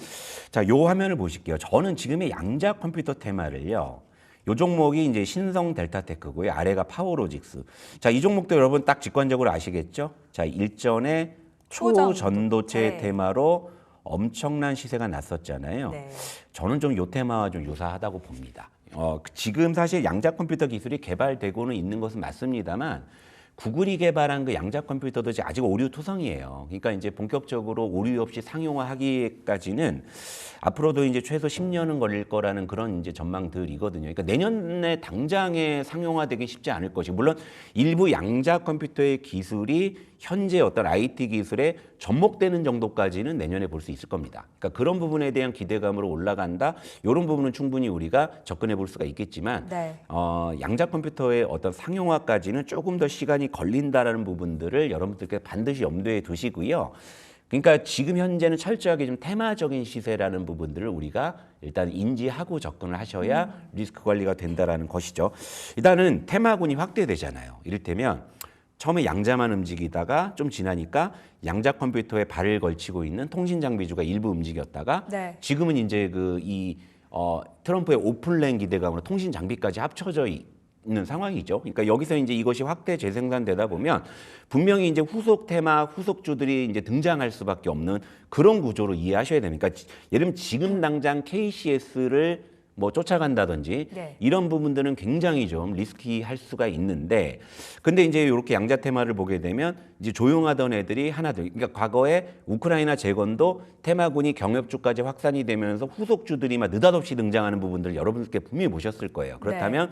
자, 요 화면을 보실게요. 저는 지금의 양자 컴퓨터 테마를요. 요 종목이 이제 신성 델타테크고요. 아래가 파워로직스. 자, 이 종목도 여러분 딱 직관적으로 아시겠죠? 자, 일전에 초전도체 네. 테마로 엄청난 시세가 났었잖아요. 네. 저는 좀 요 테마와 좀 유사하다고 봅니다. 지금 사실 양자 컴퓨터 기술이 개발되고는 있는 것은 맞습니다만 구글이 개발한 그 양자 컴퓨터도 아직 오류 투성이에요. 그러니까 이제 본격적으로 오류 없이 상용화하기까지는 앞으로도 이제 최소 10년은 걸릴 거라는 그런 이제 전망들이거든요. 그러니까 내년에 당장에 상용화되기 쉽지 않을 것이 물론 일부 양자 컴퓨터의 기술이 현재 어떤 IT 기술에 접목되는 정도까지는 내년에 볼 수 있을 겁니다. 그러니까 그런 부분에 대한 기대감으로 올라간다. 이런 부분은 충분히 우리가 접근해 볼 수가 있겠지만 네. 양자 컴퓨터의 어떤 상용화까지는 조금 더 시간이 걸린다라는 부분들을 여러분들께 반드시 염두에 두시고요. 그러니까 지금 현재는 철저하게 좀 테마적인 시세라는 부분들을 우리가 일단 인지하고 접근을 하셔야 리스크 관리가 된다라는 것이죠. 일단은 테마군이 확대되잖아요. 이를테면 처음에 양자만 움직이다가 좀 지나니까 양자 컴퓨터에 발을 걸치고 있는 통신 장비주가 일부 움직였다가 네. 지금은 이제 트럼프의 오픈랜 기대감으로 통신 장비까지 합쳐져 있는 상황이죠. 그러니까 여기서 이제 이것이 확대 재생산되다 보면 분명히 이제 후속 테마, 후속주들이 이제 등장할 수밖에 없는 그런 구조로 이해하셔야 됩니다. 그러니까 예를 들면 지금 당장 KCS를 뭐 쫓아간다든지 네. 이런 부분들은 굉장히 좀 리스키할 수가 있는데, 근데 이제 이렇게 양자 테마를 보게 되면 이제 조용하던 애들이 하나둘, 그러니까 과거에 우크라이나 재건도 테마군이 경협주까지 확산이 되면서 후속주들이 막 느닷없이 등장하는 부분들 여러분들께 분명히 보셨을 거예요. 그렇다면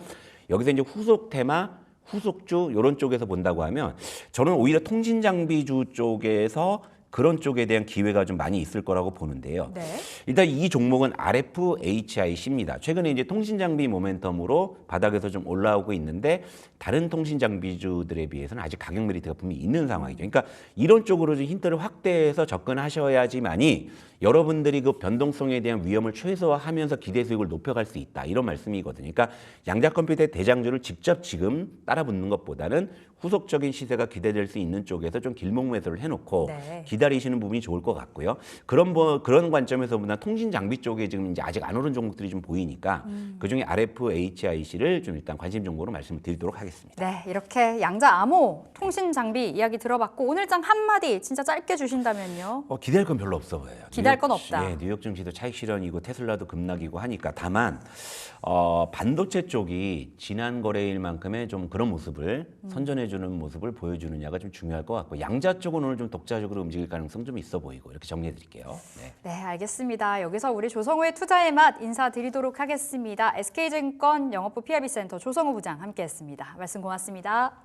여기서 이제 후속 테마, 후속주 이런 쪽에서 본다고 하면 저는 오히려 통신 장비주 쪽에서 그런 쪽에 대한 기회가 좀 많이 있을 거라고 보는데요. 네. 일단 이 종목은 RFHIC입니다. 최근에 이제 통신 장비 모멘텀으로 바닥에서 좀 올라오고 있는데 다른 통신 장비주들에 비해서는 아직 가격 메리트가 분명히 있는 상황이죠. 그러니까 이런 쪽으로 좀 힌트를 확대해서 접근하셔야지만이 여러분들이 그 변동성에 대한 위험을 최소화하면서 기대 수익을 높여갈 수 있다. 이런 말씀이거든요. 그러니까 양자 컴퓨터의 대장주를 직접 지금 따라붙는 것보다는 후속적인 시세가 기대될 수 있는 쪽에서 좀 길목 매수를 해놓고 네. 기다리시는 부분이 좋을 것 같고요. 그런 관점에서 보면 통신 장비 쪽에 지금 이제 아직 안 오른 종목들이 좀 보이니까 그중에 RFHIC를 좀 일단 관심 종목으로 말씀을 드리도록 하겠습니다. 네, 이렇게 양자 암호 통신 장비 이야기 들어봤고 오늘 장 한마디 진짜 짧게 주신다면요. 기대할 건 별로 없어 보여요. 기대할 건 없다. 예, 뉴욕 증시도 차익 실현이고 테슬라도 급락이고 하니까 다만 반도체 쪽이 지난 거래일만큼의 좀 그런 모습을 선전해주는 모습을 보여주느냐가 좀 중요할 것 같고 양자 쪽은 오늘 좀 독자적으로 움직일 가능성 좀 있어 보이고 이렇게 정리해드릴게요. 네. 네, 알겠습니다. 여기서 우리 조성우의 투자의 맛 인사드리도록 하겠습니다. SK증권 영업부 PIB센터 조성우 부장 함께했습니다. 말씀 고맙습니다.